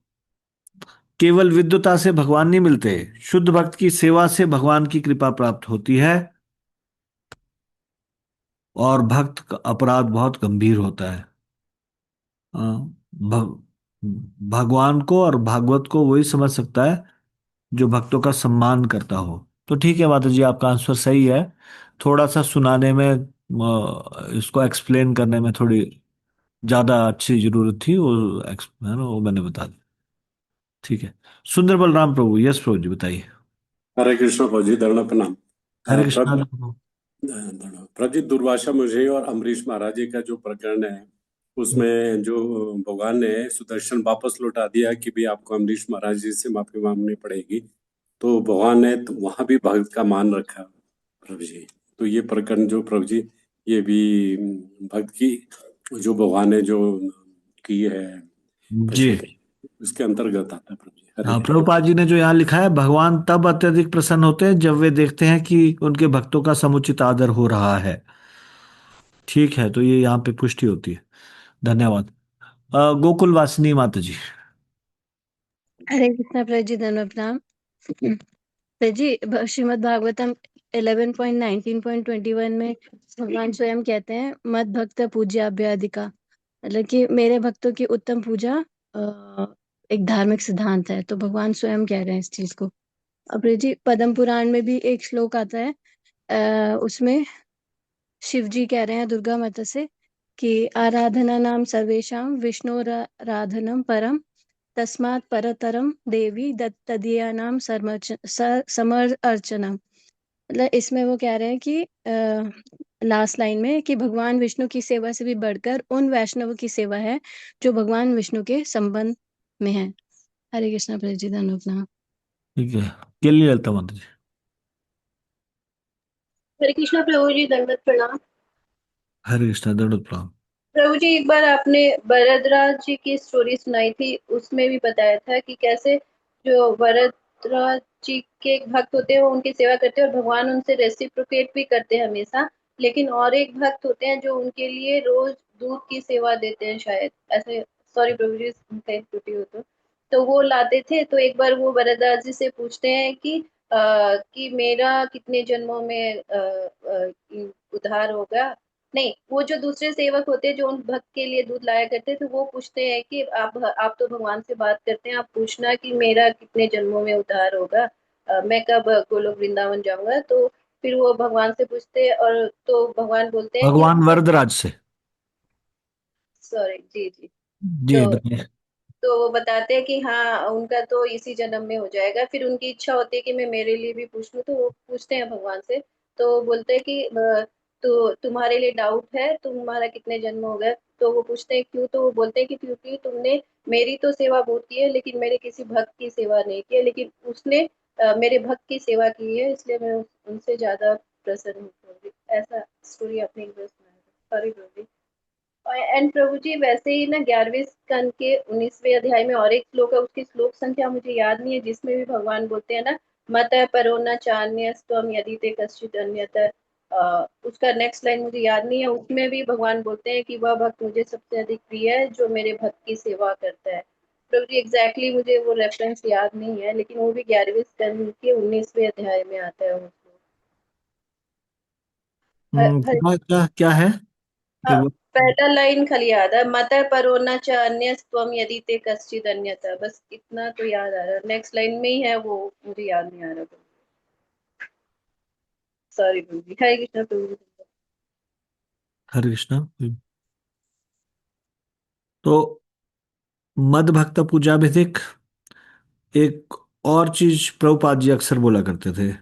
केवल विद्वता से भगवान नहीं मिलते, शुद्ध भक्त की सेवा से भगवान की कृपा प्राप्त होती है, और भक्त का अपराध बहुत गंभीर होता है। हाँ, भगवान को और भागवत को वही समझ सकता है जो भक्तों का सम्मान करता हो। तो ठीक है माता जी, आपका आंसर सही है। थोड़ा सा सुनाने में, इसको एक्सप्लेन करने में थोड़ी ज्यादा अच्छी जरूरत थी, वो है ना, वो मैंने बता दी। ठीक है। सुंदर बलराम प्रभु, यस प्रभु जी बताइए। हरे कृष्ण फौजी, दंड प्रणाम। हरे कृष्णा। प्रभु, प्रभु जी, दुर्वासा मुझे और अम्बरीश महाराज जी का जो प्रकरण है उसमें जो भगवान ने सुदर्शन वापस लौटा दिया कि भी आपको अम्बरीश महाराज जी से माफी मांगनी पड़ेगी, तो भगवान ने तो वहां भी भक्त का मान रखा प्रभु जी। तो ये प्रकरण जो प्रभु जी, ये भी भक्त की जो भगवान ने जो की है जी फैसिलिटी, उसके अंतर्गत आता है प्रभु जी। हरे हाँ, कृष्ण। प्रभुपाद जी ने जो यहाँ लिखा है, भगवान तब अत्यधिक प्रसन्न होते हैं जब वे देखते हैं कि उनके भक्तों का समुचित आदर हो रहा है। ठीक है, तो ये यहाँ पे पुष्टि होती है। धन्यवाद। गोकुल वासिनी माता जी। हरे कृष्णा प्रभु जी, धन्यवाद प्रणाम। प्रभु जी, श्रीमद् भागवतम 11.19.21 में भगवान स्वयं कहते हैं, मद भक्त पूज्याभ्याधिका, मतलब कि मेरे भक्तों की उत्तम पूजा एक धार्मिक सिद्धांत है। तो भगवान स्वयं कह रहे हैं इस चीज को। अब प्रभु जी, पद्म पुराण में भी एक श्लोक आता है, उसमें शिव जी कह रहे हैं दुर्गा माता से कि आराधना नाम सर्वेशा विष्णुराधनम परम, तस्मात् परतरम देवी दत्तदीया नाम समर अर्चनम। मतलब इसमें वो कह रहे हैं कि लास्ट लाइन में कि भगवान विष्णु की सेवा से भी बढ़कर उन वैष्णवों की सेवा है जो भगवान विष्णु के संबंध में है। हरे कृष्णा प्रभु जी, धन्यवाद। ठीक है, केली ललिता माता जी। हरे कृष्णा प्रभु जी, दंडवत प्रणाम। हरे कृष्णा, दंडोत प्रणाम। प्रभु जी, एक बार आपने भरद्वाज जी की स्टोरी सुनाई थी, उसमें भी बताया था कि कैसे जो भरद्वाज जी के एक भक्त होते हैं वो उनकी सेवा करते हैं और भगवान उनसे रेसिप्रोकेट भी करते हैं हमेशा। लेकिन और एक भक्त होते हैं जो उनके लिए रोज दूध की सेवा देते हैं, शायद ऐसे। सॉरी प्रभु जी, कहीं त्रुटि हो तो वो लाते थे। तो एक बार वो भरद्वाज जी से पूछते हैं कि मेरा कितने जन्मों में उद्धार होगा। नहीं, वो जो दूसरे सेवक होते हैं जो उन भक्त के लिए दूध लाया करते तो वो पूछते हैं कि आप तो भगवान से बात करते हैं, आप पूछना कि मेरा कितने जन्मों में उद्धार होगा, मैं कब गोलोक वृंदावन जाऊंगा। तो फिर वो भगवान से पूछते हैं और तो भगवान बोलते हैं कि भगवान वरदराज से। सॉरी जी जी। जी तो बताइए। तो वो बताते हैं कि हाँ, उनका तो इसी जन्म में हो जाएगा। फिर उनकी इच्छा होती है कि मैं मेरे लिए भी पूछ लूं, तो वो पूछते हैं भगवान से। तो वो बोलते हैं कि तो तुम्हारे लिए डाउट है, तुम्हारा कितने जन्म हो गए। तो वो पूछते हैं क्यों। तो वो बोलते हैं कि क्योंकि तुमने मेरी तो सेवा बहुत की है लेकिन मेरे किसी भक्त की सेवा नहीं की है, लेकिन उसने मेरे भक्त की सेवा की है, इसलिए मैं उनसे ज्यादा प्रसन्न हूँ। ऐसा स्टोरी आपने एक बार सुनाया था। सॉरी। एंड प्रभु जी, वैसे ही ना 11वें स्कंद के 19वें अध्याय में और एक श्लोक है, उसकी श्लोक संख्या मुझे याद नहीं है, जिसमें भी भगवान बोलते हैं ना, मत परो न चान्यस्तम यदि ते कश्चित अन्यतर। उसका नेक्स्ट लाइन मुझे याद नहीं है। उसमें भी भगवान बोलते हैं कि वह भक्त मुझे सबसे अधिक प्रिय है जो मेरे भक्त की सेवा करता है। प्रभु जी, एग्जैक्टली मुझे वो रेफरेंस याद नहीं है, लेकिन वो भी 11वें स्कंद के 19वें अध्याय में आता है वो श्लोक। हर क्या क्या क्या है? हाँ, एक बार। पहला लाइन खाली याद है, मत परो न च अन्यस्त्वम यदि ते कश्चिद अन्यथा। बस इतना तो याद आ रहा है, नेक्स्ट लाइन में ही है वो, मुझे याद नहीं आ रहा। सॉरी प्रभु जी। हरे कृष्ण प्रभु जी। हरे कृष्णा। तो मद भक्त पूजा विधिक, एक और चीज प्रभुपाद जी अक्सर बोला करते थे,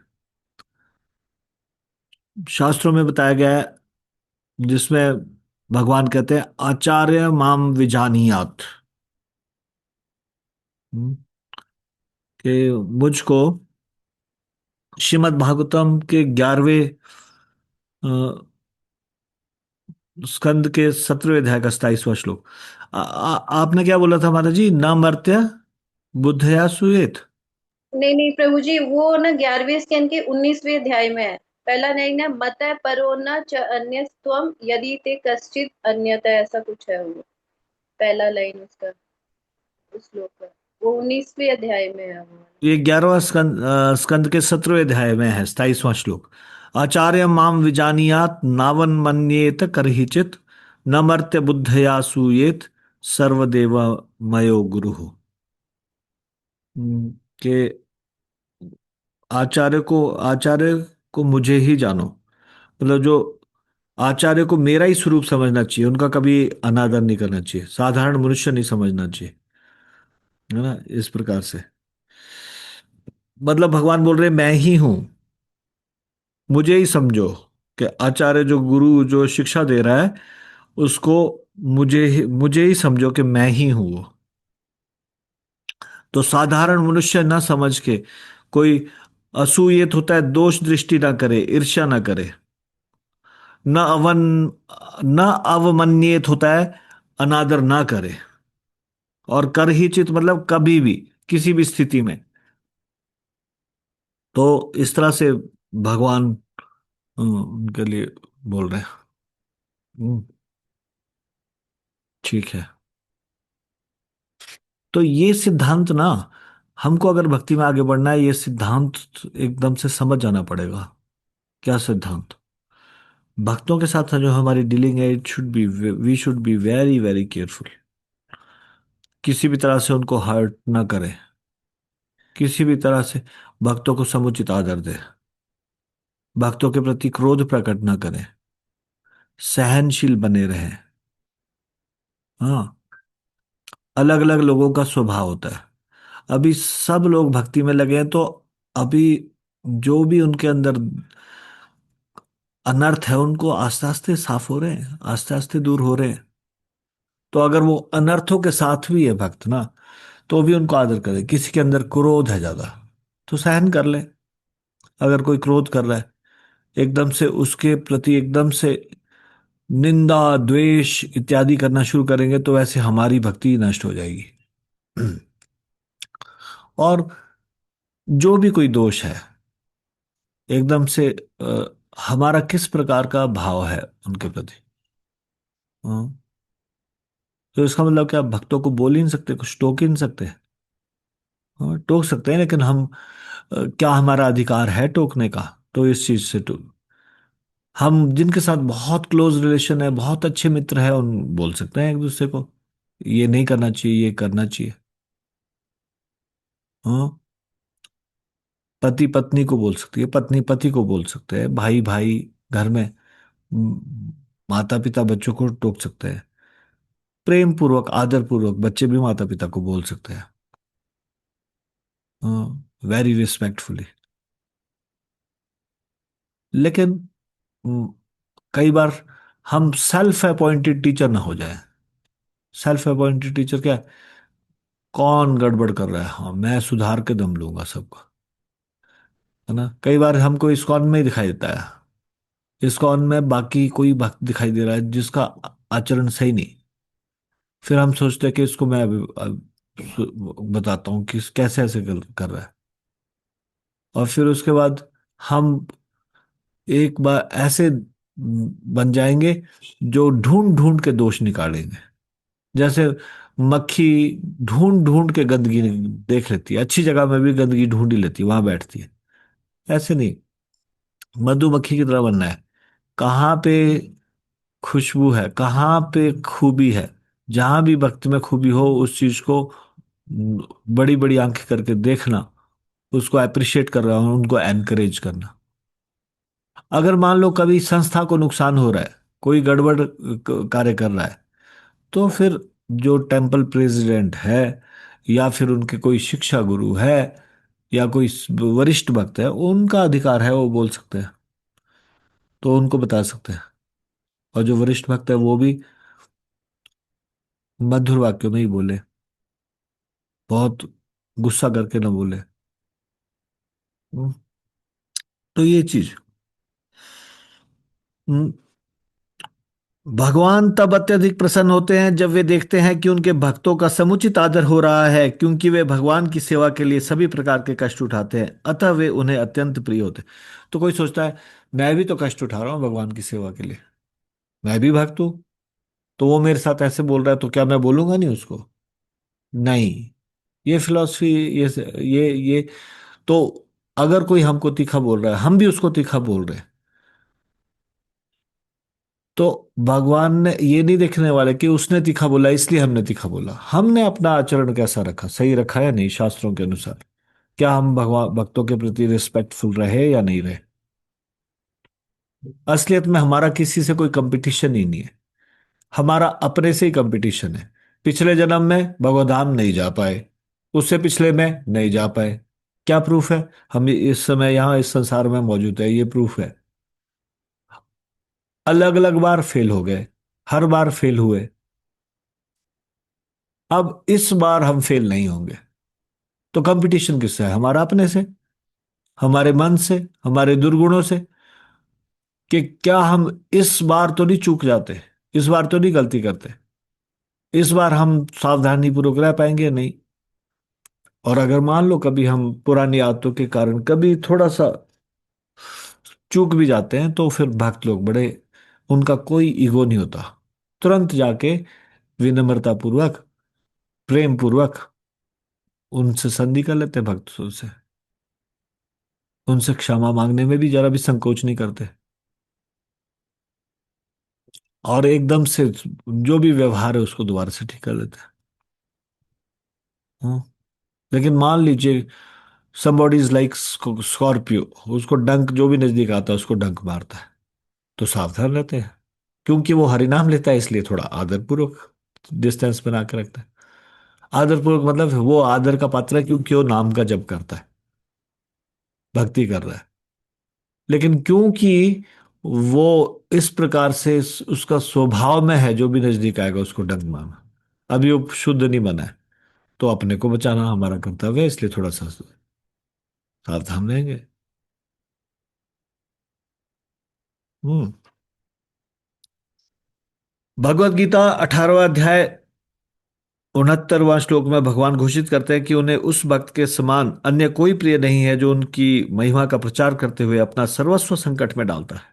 शास्त्रों में बताया गया है, जिसमें भगवान कहते हैं आचार्य माम विजानीयात। हम्म, कि मुझको श्रीमद् भागवतम के 11वें स्कंद के 17वें अध्याय का 27वां श्लोक। आपने क्या बोला था माता जी? न मर्त्य बुद्धया सुयेत। नहीं नहीं प्रभु जी, वो ना 11वें स्कंद के 19वें अध्याय में है। पहला लाइन है, मत परो न च अन्यस्त्वम यदि ते कश्चिद अन्यथा, ऐसा कुछ है वो पहला लाइन उसका, उस श्लोक का। वो 19वें अध्याय में है वो। ये 11वां स्कंद के 17वें अध्याय में है 27वां श्लोक। आचार्य माम विजानीयात नावन मन्येत करहिचित, न मर्त्य बुद्धया सूयेत सर्वदेव मयो गुरु। के आचार्य को मुझे ही जानो, मतलब जो आचार्य को मेरा ही स्वरूप समझना चाहिए, उनका कभी अनादर नहीं करना चाहिए, साधारण मनुष्य नहीं समझना चाहिए, है ना, इस प्रकार से। मतलब भगवान बोल रहे हैं मैं ही हूं, मुझे ही समझो। कि आचार्य जो गुरु जो शिक्षा दे रहा है उसको मुझे ही समझो कि मैं ही हूं वो। तो साधारण मनुष्य ना समझ के कोई असूयित होता है, दोष दृष्टि ना करे, ईर्ष्या ना करे, न अवन न अवमन्यित होता है, अनादर ना करे, और कर ही चित मतलब कभी भी किसी भी स्थिति में। तो इस तरह से भगवान उनके लिए बोल रहे हैं। हम्म, ठीक है। तो ये सिद्धांत ना, हमको अगर भक्ति में आगे बढ़ना है, ये सिद्धांत एकदम से समझ जाना पड़ेगा। क्या सिद्धांत? भक्तों के साथ जो हमारी डीलिंग है, it should be we should be very very careful. किसी भी तरह से उनको हर्ट ना करें, किसी भी तरह से भक्तों को समुचित आदर दे, भक्तों के प्रति क्रोध प्रकट ना करें, सहनशील बने रहें। हाँ, अलग अलग लोगों का स्वभाव होता है। अभी सब लोग भक्ति में लगे हैं, तो अभी जो भी उनके अंदर अनर्थ है उनको आस्ते आस्ते साफ हो रहे हैं, आस्ते आस्ते दूर हो रहे हैं। तो अगर वो अनर्थों के साथ भी है भक्त ना, तो भी उनको आदर करें। किसी के अंदर क्रोध है ज्यादा, तो सहन कर ले। अगर कोई क्रोध कर रहा है, एकदम से उसके प्रति एकदम से निंदा द्वेष इत्यादि करना शुरू करेंगे, तो वैसे हमारी भक्ति नष्ट हो जाएगी। और जो भी कोई दोष है, एकदम से हमारा किस प्रकार का भाव है उनके प्रति। हाँ, तो इसका मतलब क्या, भक्तों को बोल ही नहीं सकते, कुछ टोक ही नहीं सकते। हाँ, टोक सकते हैं, लेकिन हम क्या हमारा अधिकार है टोकने का? तो इस चीज से तो हम जिनके साथ बहुत क्लोज रिलेशन है, बहुत अच्छे मित्र है, उन बोल सकते हैं एक दूसरे को ये नहीं करना चाहिए, ये करना चाहिए। हाँ, पति पत्नी को बोल सकती है, पत्नी पति को बोल सकते हैं, भाई भाई घर में, माता पिता बच्चों को टोक सकते हैं। प्रेम पूर्वक आदर पूर्वक बच्चे भी माता पिता को बोल सकते हैं। हाँ, वेरी रिस्पेक्टफुली। लेकिन हम्म, कई बार हम सेल्फ अपॉइंटेड टीचर ना हो जाए। सेल्फ अपॉइंटेड टीचर क्या है? कौन गड़बड़ कर रहा है, हाँ मैं सुधार के दम लूंगा सबको। है ना? कई बार हमको इस्कॉन में ही दिखाई देता है, इस्कॉन में बाकी कोई भक्त दिखाई दे रहा है जिसका आचरण सही नहीं। फिर हम सोचते हैं कि इसको मैं अभी बताता हूँ कि कैसे ऐसे कर रहा है। और फिर उसके बाद हम एक बार ऐसे बन जाएंगे जो ढूंढ ढूंढ के दोष निकालेंगे। जैसे मक्खी ढूंढ ढूंढ के गंदगी देख लेती है, अच्छी जगह में भी गंदगी ढूंढ ही लेती है, वहां बैठती है। ऐसे नहीं, मधुमक्खी की तरह बनना है। कहाँ पे खुशबू है, कहाँ पे खूबी है, जहां भी भक्ति में खूबी हो उस चीज को बड़ी बड़ी आंखें करके देखना, उसको अप्रिशिएट कर रहा हूं, उनको एनकरेज करना। अगर मान लो कभी संस्था को नुकसान हो रहा है, कोई गड़बड़ कार्य कर रहा है, तो फिर जो टेम्पल प्रेसिडेंट है, या फिर उनके कोई शिक्षा गुरु है, या कोई वरिष्ठ भक्त है, उनका अधिकार है, वो बोल सकते हैं, तो उनको बता सकते हैं। और जो वरिष्ठ भक्त है वो भी मधुर वाक्यों में ही बोले, बहुत गुस्सा करके ना बोले। हम्म, तो ये चीज, हम्म, भगवान तब अत्यधिक प्रसन्न होते हैं जब वे देखते हैं कि उनके भक्तों का समुचित आदर हो रहा है, क्योंकि वे भगवान की सेवा के लिए सभी प्रकार के कष्ट उठाते हैं, अतः वे उन्हें अत्यंत प्रिय होते हैं। तो कोई सोचता है मैं भी तो कष्ट उठा रहा हूँ भगवान की सेवा के लिए, मैं भी भक्त हूँ, तो वो मेरे साथ ऐसे बोल रहा है, तो क्या मैं बोलूंगा नहीं उसको? नहीं। ये फिलॉसफी, ये तो अगर कोई हमको तीखा बोल रहा है, हम भी उसको तीखा बोल रहे हैं, तो भगवान ने ये नहीं देखने वाले कि उसने तीखा बोला इसलिए हमने तीखा बोला। हमने अपना आचरण कैसा रखा, सही रखा या नहीं शास्त्रों के अनुसार? क्या हम भगवान भक्तों के प्रति रिस्पेक्टफुल रहे या नहीं रहे? असलियत में हमारा किसी से कोई कंपटीशन ही नहीं है, हमारा अपने से ही कंपटीशन है। पिछले जन्म में भगवधाम नहीं जा पाए, उससे पिछले में नहीं जा पाए, क्या प्रूफ है? हम इस समय यहाँ इस संसार में मौजूद है, ये प्रूफ है। अलग अलग बार फेल हो गए, हर बार फेल हुए। अब इस बार हम फेल नहीं होंगे। तो कंपटीशन किससे है? हमारा अपने से, हमारे मन से, हमारे दुर्गुणों से। कि क्या हम इस बार तो नहीं चूक जाते, इस बार तो नहीं गलती करते, इस बार हम सावधानी पूर्वक रह पाएंगे? नहीं। और अगर मान लो कभी हम पुरानी आदतों के कारण कभी थोड़ा सा चूक भी जाते हैं, तो फिर भक्त लोग बड़े, उनका कोई ईगो नहीं होता। तुरंत जाके विनम्रता पूर्वक, प्रेम पूर्वक उनसे संधि कर लेते हैं, भक्त उनसे, उनसे क्षमा मांगने में भी जरा भी संकोच नहीं करते। और एकदम से जो भी व्यवहार है उसको दोबारा से ठीक कर लेते हैं। हाँ। लेकिन मान लीजिए somebody इज लाइक स्कॉर्पियो, उसको डंक, जो भी नजदीक आता है उसको डंक मारता है, तो सावधान रहते हैं। क्योंकि वो हरिनाम लेता है, इसलिए थोड़ा आदरपूर्वक डिस्टेंस बना के रखता है। आदरपूर्वक मतलब वो आदर का पात्र है क्योंकि वो नाम का जप करता है, भक्ति कर रहा है। लेकिन क्योंकि वो इस प्रकार से उसका स्वभाव में है, जो भी नजदीक आएगा उसको डंक मारना, अभी वो शुद्ध नहीं बना है, तो अपने को बचाना हमारा कर्तव्य है, इसलिए थोड़ा सा सावधान रहेंगे। हम्म। भगवत गीता 18वां अध्याय 69वां श्लोक में भगवान घोषित करते हैं कि उन्हें उस भक्त के समान अन्य कोई प्रिय नहीं है जो उनकी महिमा का प्रचार करते हुए अपना सर्वस्व संकट में डालता है।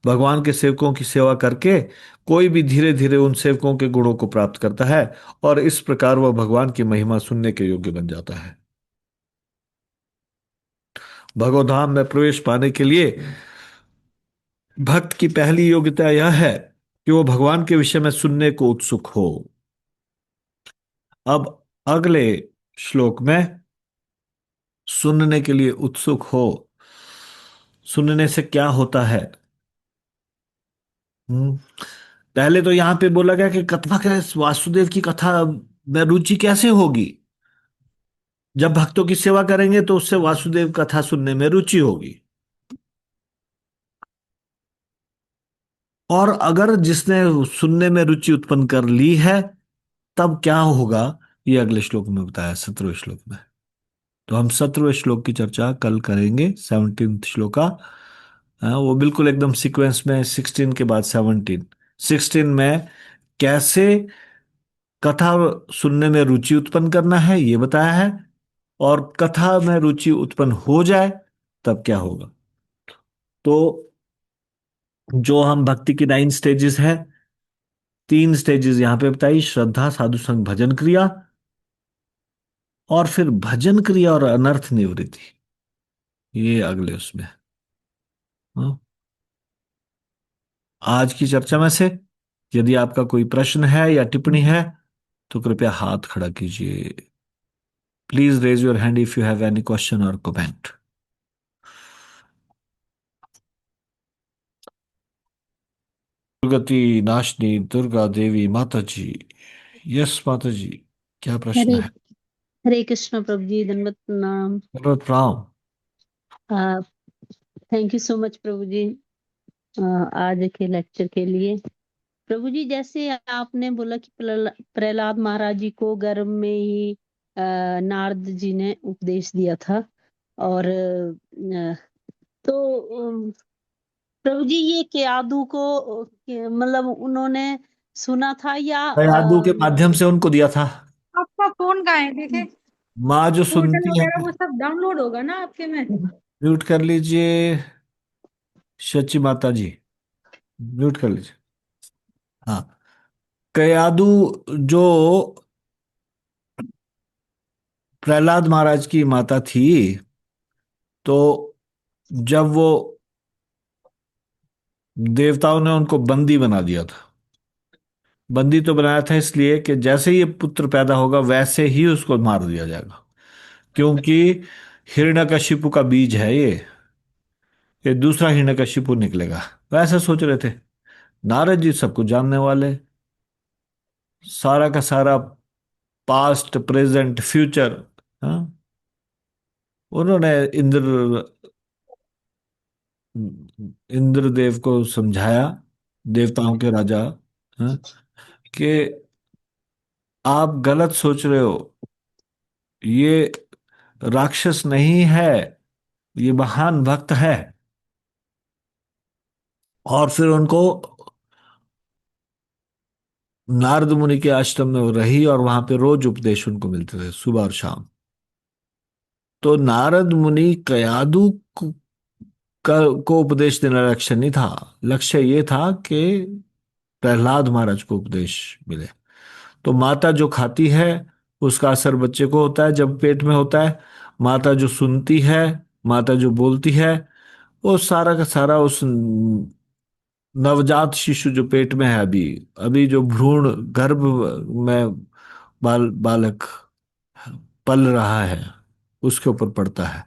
भगवान के सेवकों की सेवा करके कोई भी धीरे धीरे उन सेवकों के गुणों को प्राप्त करता है, और इस प्रकार वह भगवान की महिमा सुनने के योग्य बन जाता है। भगवत धाम में प्रवेश पाने के लिए भक्त की पहली योग्यता यह है कि वो भगवान के विषय में सुनने को उत्सुक हो। अब अगले श्लोक में सुनने के लिए उत्सुक हो, सुनने से क्या होता है? हम्म। पहले तो यहां पे बोला गया कि कथा के वासुदेव की कथा में रुचि कैसे होगी? जब भक्तों की सेवा करेंगे तो उससे वासुदेव कथा सुनने में रुचि होगी। और अगर जिसने सुनने में रुचि उत्पन्न कर ली है, तब क्या होगा? ये अगले श्लोक में बताया, 17वें श्लोक में। तो हम 17वें श्लोक की चर्चा कल करेंगे, 17th श्लोक का। हाँ, वो बिल्कुल एकदम सीक्वेंस में, 16 के बाद 17। 16 में कैसे कथा सुनने में रुचि उत्पन्न करना है ये बताया है, और कथा में रुचि उत्पन्न हो जाए तब क्या होगा। तो जो हम भक्ति की 9 स्टेजेस हैं, 3 स्टेजेस यहां पे बताई, श्रद्धा, साधु संग, भजन क्रिया, और फिर भजन क्रिया और अनर्थ निवृत्ति, ये अगले उसमें। हाँ। आज की चर्चा में से यदि आपका कोई प्रश्न है या टिप्पणी है तो कृपया हाथ खड़ा कीजिए। Please raise your hand if you have any question और कमेंट। दुर्गति नाशनी दुर्गा देवी माता जी। यस माता जी, क्या प्रश्न हरे है? हरे कृष्ण प्रभु जी, दंडवत प्रणाम। जरूरत प्रणाम। थैंक यू सो मच प्रभु जी, आज के लेक्चर के लिए। प्रभु जी, जैसे आपने बोला कि प्रहलाद महाराज जी को गर्भ में ही नारद जी ने उपदेश दिया था, और तो प्रभु जी ये केयादू को मतलब उन्होंने सुना था या यादू के माध्यम से उनको दिया था। आपका फोन कहाँ है? देखे माँ जो पोर्टल सुनती है। वगैरह वो सब डाउनलोड होगा ना आपके में। म्यूट कर लीजिए सची माता जी, म्यूट कर लीजिए। हाँ। कयादू जो प्रहलाद महाराज की माता थी, तो जब वो देवताओं ने उनको बंदी बना दिया था। बंदी तो बनाया था इसलिए कि जैसे ही ये पुत्र पैदा होगा वैसे ही उसको मार दिया जाएगा, क्योंकि हिरण्यकशिपु का बीज है ये दूसरा हिरण्यकशिपु निकलेगा। वैसे सोच रहे थे। नारद जी सब कुछ जानने वाले, सारा का सारा पास्ट प्रेजेंट फ्यूचर, हाँ, उन्होंने इंद्रदेव को समझाया, देवताओं के राजा, हाँ, कि आप गलत सोच रहे हो, ये राक्षस नहीं है, ये महान भक्त है। और फिर उनको नारद मुनि के आश्रम में वो रही, और वहां पे रोज उपदेश उनको मिलते थे, सुबह और शाम। तो नारद मुनि कयादू को उपदेश देना लक्ष्य नहीं था। लक्ष्य ये था कि प्रहलाद महाराज को उपदेश मिले। तो माता जो खाती है उसका असर बच्चे को होता है जब पेट में होता है। माता जो सुनती है, माता जो बोलती है, वो सारा का सारा उस नवजात शिशु जो पेट में है, अभी अभी जो भ्रूण गर्भ में बालक पल रहा है, उसके ऊपर पड़ता है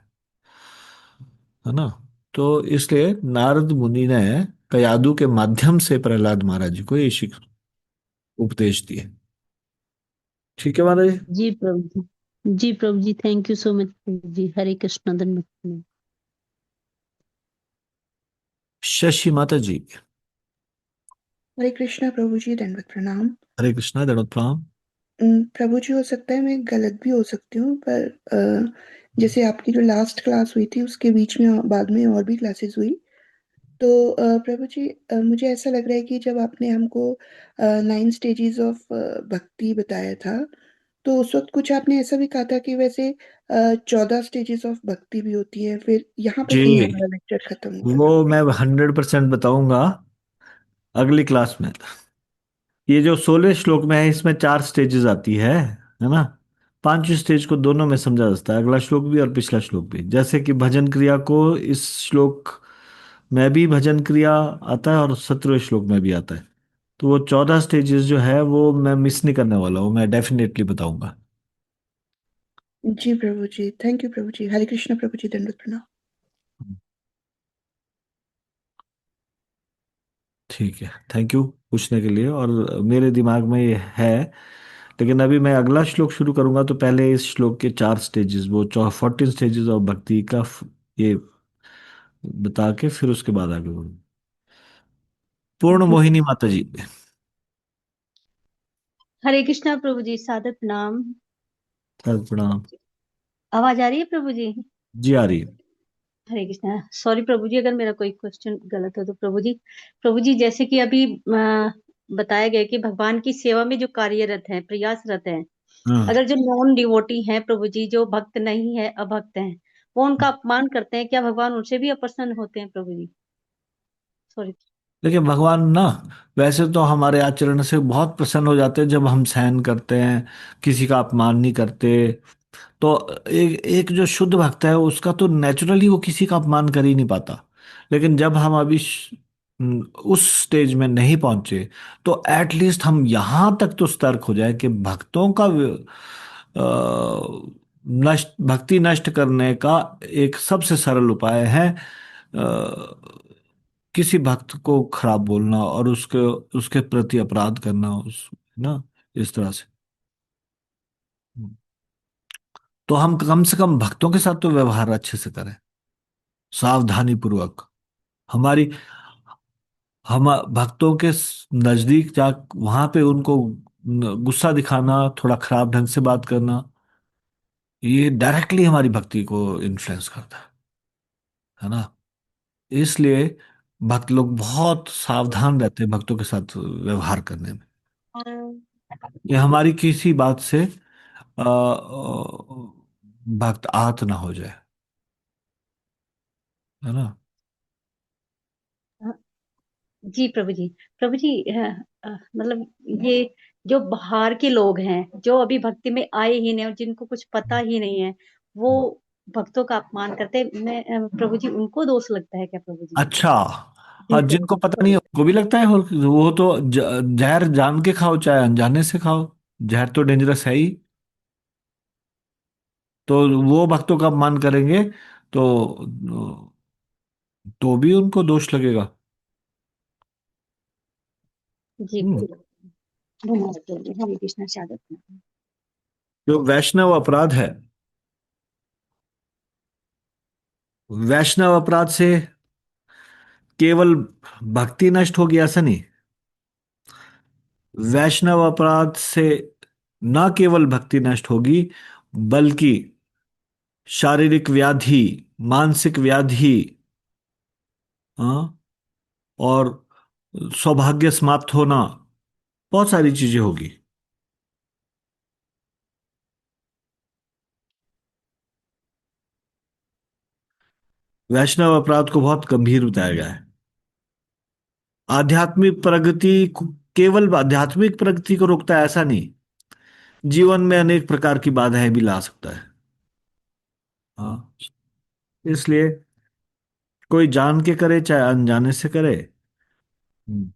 ना। तो इसलिए नारद मुनि ने कयादू के माध्यम से प्रहलाद महाराज जी को ये उपदेश दिए। ठीक है महाराज जी। जी प्रभु जी, जी प्रभु जी, थैंक यू सो मच प्रभु जी। हरे कृष्ण धन्यवाद। शशि माता जी। हरे कृष्णा प्रभु जी, दंडवत प्रणाम। हरे कृष्णा, दंडवत प्रणाम। प्रभु जी, हो सकता है मैं गलत भी हो सकती हूँ, पर जैसे आपकी जो लास्ट क्लास हुई थी उसके बीच में बाद में और भी क्लासेस हुई, तो प्रभु जी, मुझे ऐसा लग रहा है कि जब आपने हमको 9 स्टेजेस ऑफ भक्ति बताया था, तो उस वक्त कुछ आपने ऐसा भी कहा था कि वैसे 14 स्टेजेस ऑफ भक्ति भी होती है, फिर यहाँ पर कहीं जी, हमारा लेक्चर खत्म हुआ वो था। मैं 100% बताऊंगा अगली क्लास में। ये जो 16 श्लोक में है, इसमें 4 स्टेजेस आती है ना। 5वीं स्टेज को दोनों में समझा जाता है, अगला श्लोक भी और पिछला श्लोक भी। जैसे कि भजन क्रिया को इस श्लोक में भी भजन क्रिया आता है, और 17वें श्लोक में भी आता है। तो वो 14 स्टेजेस जो है वो मैं मिस नहीं करने वाला हूँ, मैं डेफिनेटली बताऊंगा। जी प्रभु जी, थैंक यू प्रभु जी। हरे कृष्णा प्रभु जी, दंडवत प्रणाम। ठीक है, थैंक यू पूछने के लिए। और मेरे दिमाग में ये है, लेकिन अभी मैं अगला श्लोक शुरू करूंगा तो पहले इस श्लोक के 4 स्टेजेस, वो 14 स्टेजेस ऑफ भक्ति का ये बता के फिर उसके बाद आगे बढ़ूंगा। पूर्ण जी मोहिनी माता जी। हरे कृष्णा प्रभु जी, सादर प्रणाम। प्रणाम। आवाज आ रही है प्रभु जी? जी आ रही है। हरे कृष्णा। सॉरी प्रभु जी अगर मेरा कोई क्वेश्चन गलत हो तो प्रभु जी जैसे कि अभी बताया गया कि भगवान की सेवा में जो कार्यरत हैं, प्रयासरत हैं, हाँ, अगर जो नॉन डिवोटी हैं प्रभु जी, जो भक्त नहीं है, अभक्त हैं, वो उनका अपमान करते हैं, क्या भगवान उनसे भी अप्रसन्न होते हैं प्रभु जी? सॉरी। देखिए भगवान ना वैसे तो हमारे आचरण से बहुत प्रसन्न हो जाते हैं जब हम सहन करते हैं, किसी का अपमान नहीं करते। तो एक एक जो शुद्ध भक्त है उसका तो नेचुरली वो किसी का अपमान कर ही नहीं पाता। लेकिन जब हम अभी उस स्टेज में नहीं पहुंचे, तो एटलीस्ट हम यहां तक तो सतर्क हो जाए कि भक्तों का नष्ट भक्ति नष्ट करने का एक सबसे सरल उपाय है किसी भक्त को खराब बोलना और उसके उसके प्रति अपराध करना, उस ना, इस तरह से। तो हम कम से कम भक्तों के साथ तो व्यवहार अच्छे से करें, सावधानी पूर्वक। हमारी हम भक्तों के नजदीक जा वहां पे उनको गुस्सा दिखाना, थोड़ा खराब ढंग से बात करना, ये डायरेक्टली हमारी भक्ति को इन्फ्लुएंस करता है ना। इसलिए भक्त लोग बहुत सावधान रहते हैं भक्तों के साथ व्यवहार करने में। ये हमारी किसी बात से भक्त आहत ना हो जाए, है ना। जी प्रभु जी। प्रभु जी मतलब ये जो बाहर के लोग हैं, जो अभी भक्ति में आए ही नहीं और जिनको कुछ पता ही नहीं है, वो भक्तों का अपमान करते हैं। मैं प्रभु जी, उनको दोष लगता है क्या प्रभु जी? अच्छा, जी हाँ, प्रभु जिनको जी, पता नहीं सॉरी। है उनको भी लगता है, और वो तो जहर जान के खाओ चाहे अनजाने से खाओ, जहर तो डेंजरस है ही। तो वो भक्तों का अपमान करेंगे तो भी उनको दोष लगेगा। जी हम्म। प्रभु जी, धन्यवाद प्रभु जी। हरे कृष्णा सादर प्रणाम। जो वैष्णव अपराध है वैष्णव अपराध से केवल भक्ति नष्ट होगी ऐसा नहीं। वैष्णव अपराध से न केवल भक्ति नष्ट होगी, बल्कि शारीरिक व्याधि, मानसिक व्याधि, हाँ, और सौभाग्य समाप्त होना, बहुत सारी चीजें होगी। वैष्णव अपराध को बहुत गंभीर बताया गया है। आध्यात्मिक प्रगति केवल आध्यात्मिक प्रगति को रोकता है ऐसा नहीं, जीवन में अनेक प्रकार की बाधाएं भी ला सकता है। हाँ, इसलिए कोई जान के करे चाहे अनजाने से करे। हम्म।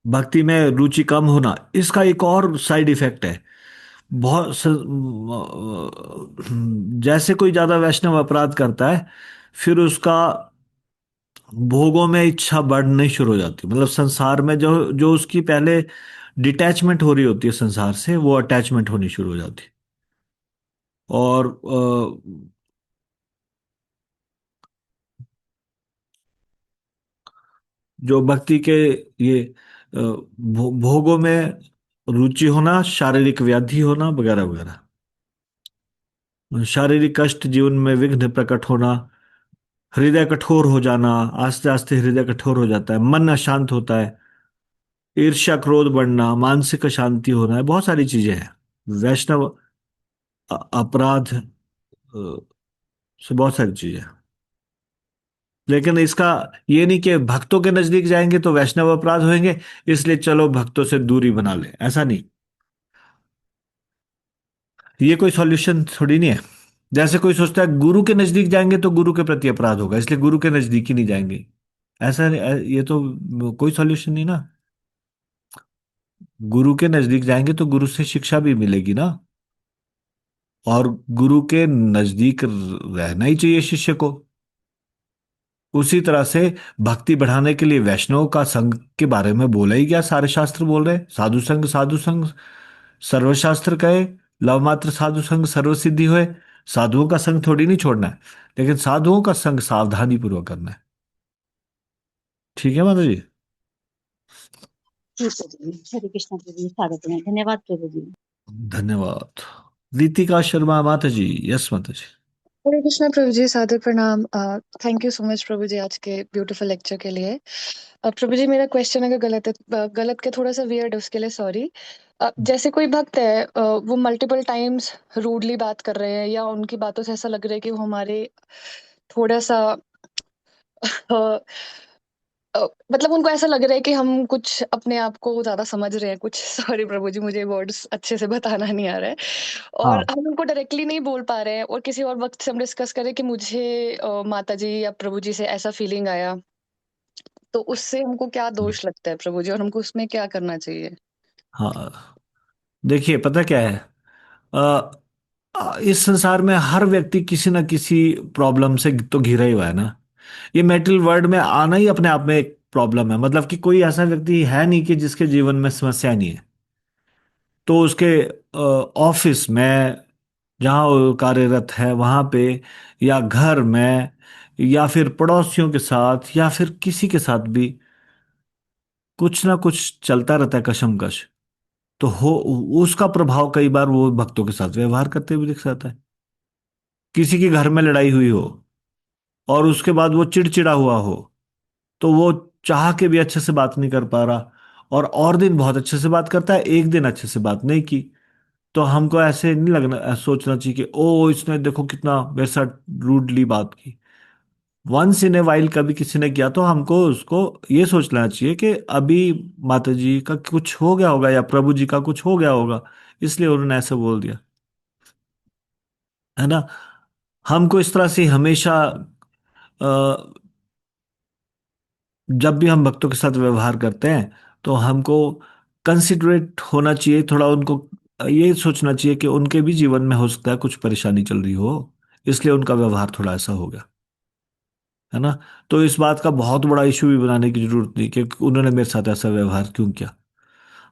भक्ति में रुचि कम होना, इसका एक और साइड इफेक्ट है। जैसे कोई ज्यादा वैष्णव अपराध करता है, फिर उसका भोगों में इच्छा बढ़नी शुरू हो जाती है। मतलब संसार में जो जो उसकी पहले डिटैचमेंट हो रही होती है संसार से, वो अटैचमेंट होनी शुरू हो जाती है। और जो भक्ति के ये भोगों में रुचि होना, शारीरिक व्याधि होना, वगैरह वगैरह, शारीरिक कष्ट, जीवन में विघ्न प्रकट होना, हृदय कठोर हो जाना, आस्ते आस्ते हृदय कठोर हो जाता है, मन अशांत होता है, ईर्ष्या क्रोध बढ़ना, मानसिक अशांति होना है, बहुत सारी चीजें हैं। वैष्णव अपराध से बहुत सारी चीजें हैं। लेकिन इसका ये नहीं कि भक्तों के नजदीक जाएंगे तो वैष्णव अपराध होंगे, इसलिए चलो भक्तों से दूरी बना ले, ऐसा नहीं। ये कोई सॉल्यूशन थोड़ी नहीं है। जैसे कोई सोचता है गुरु के नजदीक जाएंगे तो गुरु के प्रति अपराध होगा, इसलिए गुरु के नजदीक ही नहीं जाएंगे, ऐसा ये तो कोई सॉल्यूशन नहीं ना। गुरु के नजदीक जाएंगे तो गुरु से शिक्षा भी मिलेगी ना, और गुरु के नजदीक रहना ही चाहिए शिष्य को। उसी तरह से भक्ति बढ़ाने के लिए वैष्णव का संघ के बारे में बोला ही गया, सारे शास्त्र बोल रहे हैं। साधु संघ सर्वशास्त्र कहे, लव मात्र साधु संघ सर्व सिद्धि होए। साधुओं का संग थोड़ी नहीं छोड़ना है, लेकिन साधुओं का संग सावधानी पूर्वक करना है। ठीक है माता जी। ठीक है जी, हरे कृष्णा प्रभु जी, स्वागत है, धन्यवाद प्रभु जी। धन्यवाद। रीतिका शर्मा माता जी। यस माता जी। हरे कृष्णा प्रभु जी, सादर प्रणाम। थैंक यू सो मच प्रभु जी आज के ब्यूटीफुल लेक्चर के लिए। प्रभु जी मेरा क्वेश्चन अगर गलत है, गलत के थोड़ा सा वियर्ड है, उसके लिए सॉरी। जैसे कोई भक्त है, वो मल्टीपल टाइम्स रूडली बात कर रहे हैं, या उनकी बातों से ऐसा लग रहा है कि वो हमारे थोड़ा सा अ, मतलब उनको ऐसा लग रहा है कि हम कुछ अपने आप को ज्यादा समझ रहे हैं कुछ सॉरी प्रभु जी, मुझे वर्ड्स अच्छे से बताना नहीं आ रहा है, और हाँ हम उनको डायरेक्टली नहीं बोल पा रहे हैं, और किसी और वक्त से हम डिस्कस करें कि मुझे माता जी या प्रभु जी से ऐसा फीलिंग आया, तो उससे हमको क्या दोष लगता है प्रभु जी, और हमको उसमें क्या करना चाहिए? हाँ, देखिए पता क्या है, अ, इस संसार में हर व्यक्ति किसी ना किसी प्रॉब्लम से तो घिरा ही हुआ है ना। ये मेटल वर्ल्ड में आना ही अपने आप में एक प्रॉब्लम है। मतलब कि कोई ऐसा व्यक्ति है नहीं कि जिसके जीवन में समस्या नहीं है। तो उसके ऑफिस में, जहाँ वो कार्यरत है वहां पे, या घर में, या फिर पड़ोसियों के साथ, या फिर किसी के साथ भी कुछ ना कुछ चलता रहता है कशमकश। तो हो उसका प्रभाव कई बार वो भक्तों के साथ व्यवहार करते हुए दिख जाता है। किसी के घर में लड़ाई हुई हो और उसके बाद वो चिड़चिड़ा हुआ हो, तो वो चाह के भी अच्छे से बात नहीं कर पा रहा, और दिन बहुत अच्छे से बात करता है, एक दिन अच्छे से बात नहीं की। तो हमको ऐसे नहीं लगना, सोचना चाहिए कि ओ इसने देखो कितना मेरे साथ रूडली बात की। वंस इन ए वाइल कभी किसी ने किया तो हमको उसको ये सोचना चाहिए कि अभी माता जी का कुछ हो गया होगा, या प्रभु जी का कुछ हो गया होगा, इसलिए उन्होंने ऐसे बोल दिया, है ना। हमको इस तरह से हमेशा, अ, जब भी हम भक्तों के साथ व्यवहार करते हैं, तो हमको कंसिडरेट होना चाहिए थोड़ा। उनको ये सोचना चाहिए कि उनके भी जीवन में हो सकता है कुछ परेशानी चल रही हो, इसलिए उनका व्यवहार थोड़ा ऐसा हो गया, है ना। तो इस बात का बहुत बड़ा इशू भी बनाने की जरूरत नहीं कि उन्होंने मेरे साथ ऐसा व्यवहार क्यों किया।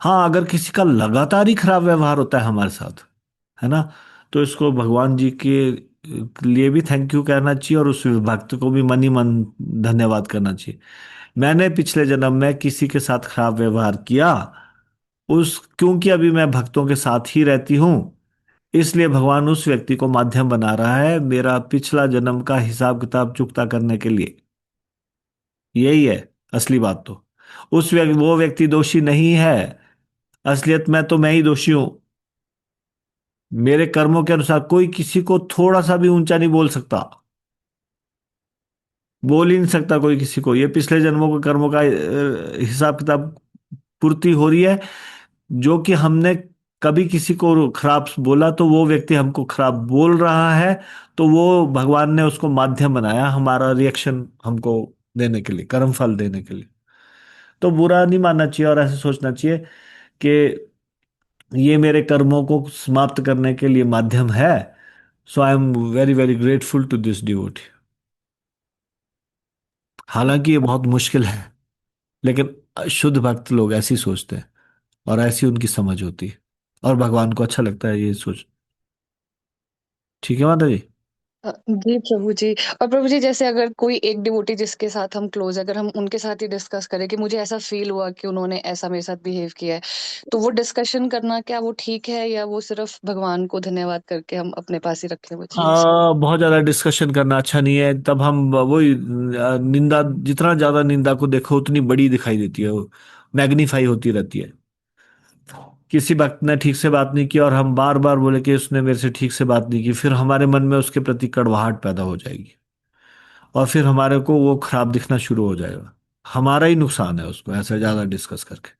हाँ, अगर किसी का लगातार ही खराब व्यवहार होता है हमारे साथ, है ना, तो इसको भगवान जी के लिए भी थैंक यू कहना चाहिए और उस भक्त को भी मन ही मन धन्यवाद करना चाहिए। मैंने पिछले जन्म में किसी के साथ खराब व्यवहार किया, उस क्योंकि अभी मैं भक्तों के साथ ही रहती हूँ, इसलिए भगवान उस व्यक्ति को माध्यम बना रहा है मेरा पिछला जन्म का हिसाब किताब चुकता करने के लिए। यही है असली बात तो। वो व्यक्ति दोषी नहीं है, असलियत में तो मैं ही दोषी हूं। मेरे कर्मों के अनुसार कोई किसी को थोड़ा सा भी ऊंचा नहीं बोल सकता, बोल ही नहीं सकता कोई किसी को। ये पिछले जन्मों के कर्मों का हिसाब किताब पूर्ति हो रही है। जो कि हमने कभी किसी को खराब बोला तो वो व्यक्ति हमको खराब बोल रहा है, तो वो भगवान ने उसको माध्यम बनाया हमारा रिएक्शन हमको देने के लिए, कर्म फल देने के लिए। तो बुरा नहीं मानना चाहिए और ऐसे सोचना चाहिए कि ये मेरे कर्मों को समाप्त करने के लिए माध्यम है। So I am very very grateful to this devotee. हालांकि ये बहुत मुश्किल है, लेकिन शुद्ध भक्त लोग ऐसे ही सोचते हैं और ऐसी उनकी समझ होती है और भगवान को अच्छा लगता है ये सोच। ठीक है माता जी। जी प्रभु जी। और प्रभु जी, जैसे अगर कोई एक डिवोटी जिसके साथ हम क्लोज, अगर हम उनके साथ ही डिस्कस करें कि मुझे ऐसा फील हुआ कि उन्होंने ऐसा मेरे साथ बिहेव किया है, तो वो डिस्कशन करना क्या वो ठीक है, या वो सिर्फ भगवान को धन्यवाद करके हम अपने पास ही रखें वो चीज? बहुत ज्यादा डिस्कशन करना अच्छा नहीं है। तब हम वही निंदा, जितना ज्यादा निंदा को देखो उतनी बड़ी दिखाई देती है, वो मैग्नीफाई होती रहती है। किसी वक्त ने ठीक से बात नहीं की और हम बार बार बोले कि उसने मेरे से ठीक से बात नहीं की, फिर हमारे मन में उसके प्रति कड़वाहट पैदा हो जाएगी और फिर हमारे को वो खराब दिखना शुरू हो जाएगा। हमारा ही नुकसान है उसको ऐसे ज्यादा डिस्कस करके।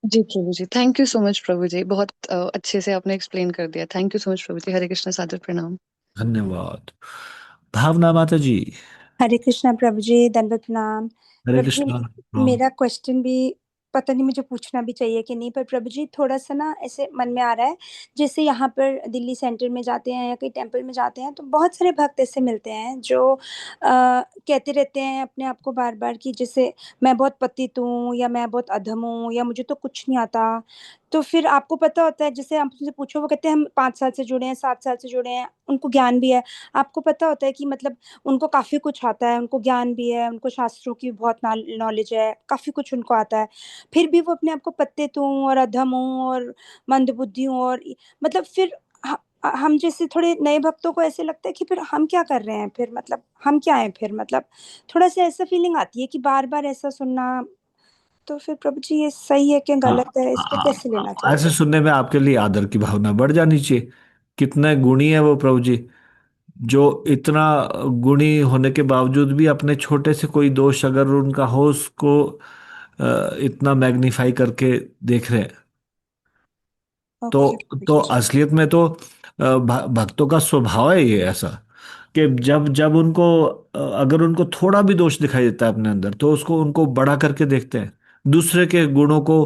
जी प्रभु जी, थैंक यू सो मच प्रभु जी, बहुत अच्छे से आपने एक्सप्लेन कर दिया। थैंक यू सो मच प्रभु जी। हरे कृष्ण, सादर प्रणाम। धन्यवाद। भावना माता जी। हरे कृष्णा प्रभु जी, दंडवत प्रणाम। हरे प्रभु जी, कृष्णा। मेरा क्वेश्चन भी पता नहीं मुझे पूछना भी चाहिए कि नहीं, पर प्रभु जी थोड़ा सा ना ऐसे मन में आ रहा है। जैसे यहाँ पर दिल्ली सेंटर में जाते हैं या कहीं टेम्पल में जाते हैं तो बहुत सारे भक्त ऐसे मिलते हैं जो कहते रहते हैं अपने आप को बार बार कि जैसे मैं बहुत पतित हूँ या मैं बहुत अधम हूँ या मुझे तो कुछ नहीं आता। तो फिर आपको पता होता है, जैसे आप उनसे पूछो वो कहते हैं हम 5 साल से जुड़े हैं, 7 साल से जुड़े हैं, उनको ज्ञान भी है। आपको पता होता है कि मतलब उनको काफी कुछ आता है, उनको ज्ञान भी है, उनको शास्त्रों की बहुत नॉलेज है, काफी कुछ उनको आता है। फिर भी वो अपने आप को पतित हूँ और अधम हूँ और मंदबुद्धि हूँ और मतलब फिर हम जैसे थोड़े नए भक्तों को ऐसे लगता है कि फिर हम क्या कर रहे हैं, फिर मतलब हम क्या हैं फिर, मतलब थोड़ा सा ऐसा फीलिंग आती है कि बार बार ऐसा सुनना। तो फिर प्रभु जी ये सही है कि हाँ, गलत है, इसको कैसे लेना ऐसे चाहिए? सुनने में आपके लिए आदर की भावना बढ़ जानी चाहिए। कितने गुणी है वो प्रभु जी, जो इतना गुणी होने के बावजूद भी अपने छोटे से कोई दोष अगर उनका हो उसको इतना मैग्नीफाई करके देख रहे हैं। ओके तो असलियत में तो भक्तों का स्वभाव है ये ऐसा कि जब जब उनको अगर उनको थोड़ा भी दोष दिखाई देता है अपने अंदर तो उसको उनको बड़ा करके देखते हैं। दूसरे के गुणों को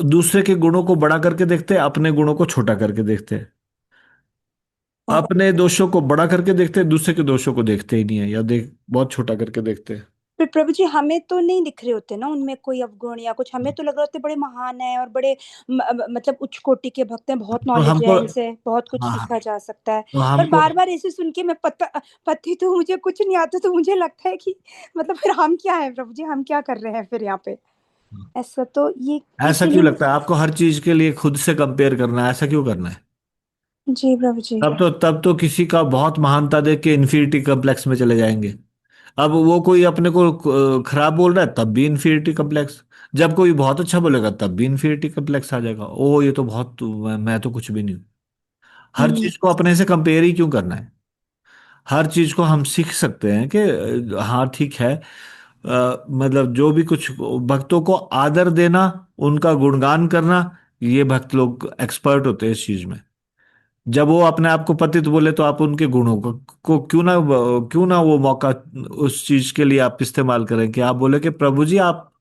दूसरे के गुणों को बड़ा करके देखते हैं, अपने गुणों को छोटा करके देखते हैं। अपने दोषों को बड़ा करके देखते हैं, दूसरे के दोषों को देखते ही नहीं है या बहुत छोटा करके देखते हैं। फिर प्रभु जी हमें तो नहीं दिख रहे होते ना उनमें कोई अवगुण या कुछ, हमें तो लग रहा होते बड़े महान है और बड़े मतलब उच्च कोटि के भक्त हैं, बहुत तो नॉलेज हमको है इनसे, बहुत कुछ हाँ, सीखा जा सकता है। तो पर हमको बार बार ऐसे सुन के मैं पति तो मुझे कुछ नहीं आता, तो मुझे लगता है कि मतलब फिर हम क्या है प्रभु जी, हम क्या कर रहे हैं फिर यहाँ पे? ऐसा तो ये ऐसा क्यों इसीलिए लगता है आपको हर चीज के लिए खुद से कंपेयर करना है? ऐसा क्यों करना है? जी प्रभु जी। तब तो किसी का बहुत महानता देख के इन्फीरिटी कम्प्लेक्स में चले जाएंगे। अब वो कोई अपने को खराब बोल रहा है तब भी इन्फीरिटी कम्प्लेक्स, जब कोई बहुत अच्छा बोलेगा तब भी इन्फीरिटी कम्प्लेक्स आ जाएगा। ओ ये तो बहुत, मैं तो कुछ भी नहीं हूँ। हर हम्म। चीज को अपने से कंपेयर ही क्यों करना है? हर चीज को हम सीख सकते हैं कि हाँ ठीक है, मतलब जो भी कुछ भक्तों को आदर देना, उनका गुणगान करना, ये भक्त लोग एक्सपर्ट होते हैं इस चीज में। जब वो अपने आप को पतित बोले तो आप उनके गुणों को क्यों ना वो मौका उस चीज के लिए आप इस्तेमाल करें कि आप बोले कि प्रभु जी आप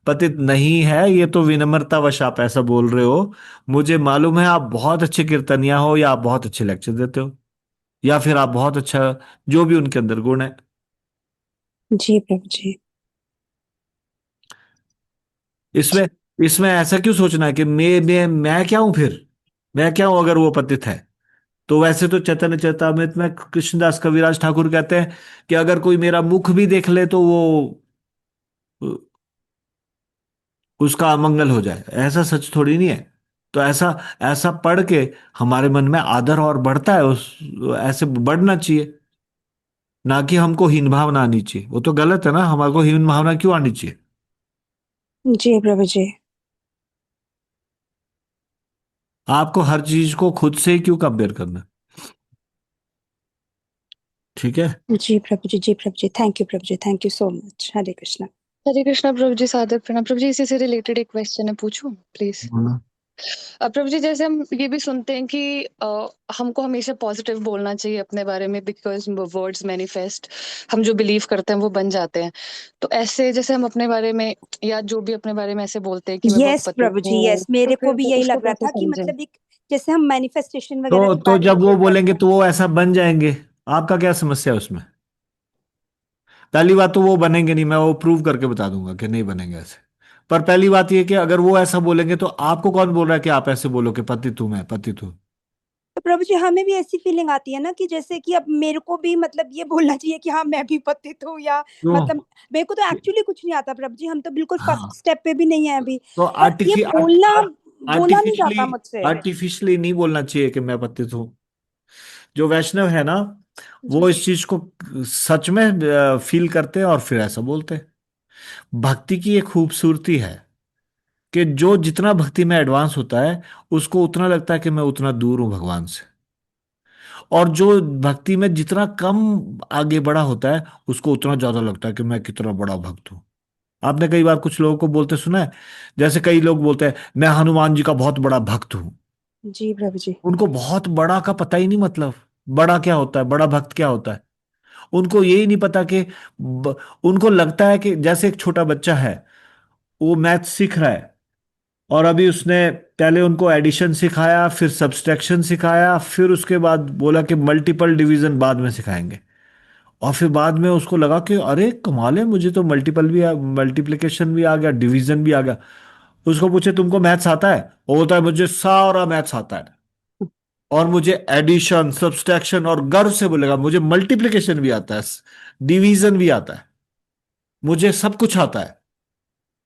पतित नहीं है, ये तो विनम्रतावश आप ऐसा बोल रहे हो। मुझे मालूम है आप बहुत अच्छे कीर्तनिया हो या आप बहुत अच्छे लेक्चर देते हो या फिर आप बहुत अच्छा, जो भी उनके अंदर गुण है। जी प्रभु जी। इसमें इसमें ऐसा क्यों सोचना है कि मैं क्या हूं फिर? मैं क्या हूं अगर वो पतित है? तो वैसे तो चैतन्य चरितामृत में कृष्णदास कविराज ठाकुर कहते हैं कि अगर कोई मेरा मुख भी देख ले तो वो उसका अमंगल हो जाए। ऐसा सच थोड़ी नहीं है। तो ऐसा ऐसा पढ़ के हमारे मन में आदर और बढ़ता है, उस ऐसे बढ़ना चाहिए, ना कि हमको हीन भावना आनी चाहिए। वो तो गलत है ना, हमारे को हीन भावना क्यों आनी चाहिए? जी प्रभु जी। आपको हर चीज को खुद से ही क्यों कंपेयर करना? ठीक है। जी प्रभु जी। जी प्रभु जी, थैंक यू प्रभु जी, thank you so much. Hare Krishna. Hare Krishna प्रभु जी, सादर प्रणाम प्रभु जी। इसी से रिलेटेड एक क्वेश्चन है, पूछूं प्लीज? हाँ। प्रभु जी, जैसे हम ये भी सुनते हैं कि हमको हमेशा पॉजिटिव बोलना चाहिए अपने बारे में, बिकॉज वर्ड्स मैनिफेस्ट, हम जो बिलीव करते हैं वो बन जाते हैं। तो ऐसे जैसे हम अपने बारे में या जो भी अपने बारे में ऐसे बोलते हैं कि मैं बहुत यस पतित प्रभु जी, हूँ, यस, तो मेरे को भी फिर यही उसको लग रहा कैसे था कि समझें? मतलब एक, जैसे हम मैनिफेस्टेशन वगैरह तो के तो बारे में जब वो बोल रहे बोलेंगे थे। तो वो ऐसा बन जाएंगे। आपका क्या समस्या है उसमें? पहली बात तो वो बनेंगे नहीं, मैं वो प्रूव करके बता दूंगा कि नहीं बनेंगे ऐसे। पर पहली बात ये कि अगर वो ऐसा बोलेंगे तो आपको कौन बोल रहा है कि आप ऐसे बोलो कि पतित हूं, मैं पतित हूं? तो प्रभु जी, हमें भी ऐसी फीलिंग आती है ना कि जैसे कि अब मेरे को भी मतलब ये बोलना चाहिए कि हाँ मैं भी पतित हूँ, या क्यों? मतलब मेरे को तो एक्चुअली कुछ नहीं आता प्रभु जी, हम तो बिल्कुल फर्स्ट हाँ। स्टेप पे भी नहीं है अभी। तो पर ये बोलना, बोला नहीं आर्टिफिशियली जाता मुझसे। आर्टिफिशियली नहीं बोलना चाहिए कि मैं पतित हूं। जो वैष्णव है ना, वो जी। इस चीज को सच में फील करते हैं और फिर ऐसा बोलते हैं। भक्ति की एक खूबसूरती है कि जो जितना भक्ति में एडवांस होता है उसको उतना लगता है कि मैं उतना दूर हूं भगवान से। और जो भक्ति में जितना कम आगे बढ़ा होता है उसको उतना ज्यादा लगता है कि मैं कितना बड़ा भक्त हूं। आपने कई बार कुछ लोगों को बोलते सुना है, जैसे कई लोग बोलते हैं मैं हनुमान जी का बहुत बड़ा भक्त हूं। जी प्रभु जी। उनको बहुत बड़ा का पता ही नहीं, मतलब बड़ा क्या होता है, बड़ा भक्त क्या होता है। उनको यही नहीं पता कि उनको लगता है कि जैसे एक छोटा बच्चा है, वो मैथ सीख रहा है, और अभी उसने पहले उनको एडिशन सिखाया, फिर सब्सट्रैक्शन सिखाया, फिर उसके बाद बोला कि मल्टीपल डिवीजन बाद में सिखाएंगे। और फिर बाद में उसको लगा कि अरे कमाल है, मुझे तो मल्टीप्लिकेशन भी आ गया, डिवीजन भी आ गया। उसको पूछे तुमको मैथ्स आता है? वो बोलता है मुझे सारा मैथ्स आता है, और मुझे एडिशन सब्सट्रैक्शन, और गर्व से बोलेगा मुझे मल्टीप्लिकेशन भी आता है, डिवीजन भी आता है, मुझे सब कुछ आता है।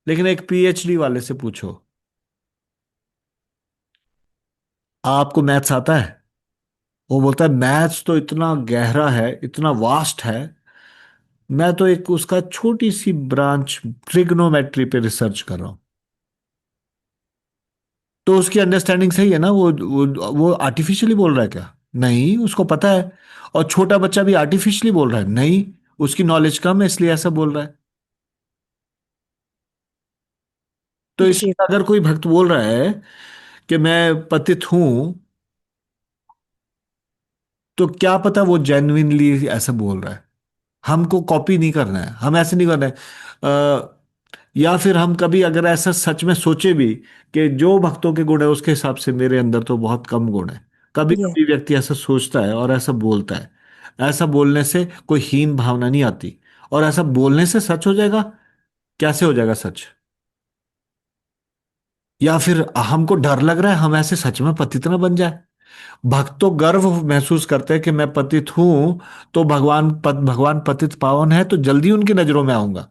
लेकिन एक पीएचडी वाले से पूछो आपको मैथ्स आता है? वो बोलता है मैथ्स तो इतना गहरा है, इतना वास्ट है, मैं तो एक उसका छोटी सी ब्रांच ट्रिग्नोमेट्री पे रिसर्च कर रहा हूं। तो उसकी अंडरस्टैंडिंग सही है ना? वो आर्टिफिशियली बोल रहा है क्या? नहीं, उसको पता है। और छोटा बच्चा भी आर्टिफिशियली बोल रहा है? नहीं, उसकी नॉलेज कम है इसलिए ऐसा बोल रहा है। तो जी। इसलिए अगर कोई भक्त बोल रहा है कि मैं पतित हूं, तो क्या पता वो जेन्युइनली ऐसा बोल रहा है। हमको कॉपी नहीं करना है, हम ऐसे नहीं करना है। या फिर हम कभी अगर ऐसा सच में सोचे भी कि जो भक्तों के गुण है उसके हिसाब से मेरे अंदर तो बहुत कम गुण है, कभी ये कभी व्यक्ति ऐसा सोचता है और ऐसा बोलता है। ऐसा बोलने से कोई हीन भावना नहीं आती, और ऐसा बोलने से सच हो जाएगा? कैसे हो जाएगा सच? या फिर हमको डर लग रहा है हम ऐसे सच में पतित ना बन जाए? भक्त तो गर्व महसूस करते हैं कि मैं पतित हूं, तो भगवान पतित पावन है तो जल्दी उनकी नजरों में आऊंगा।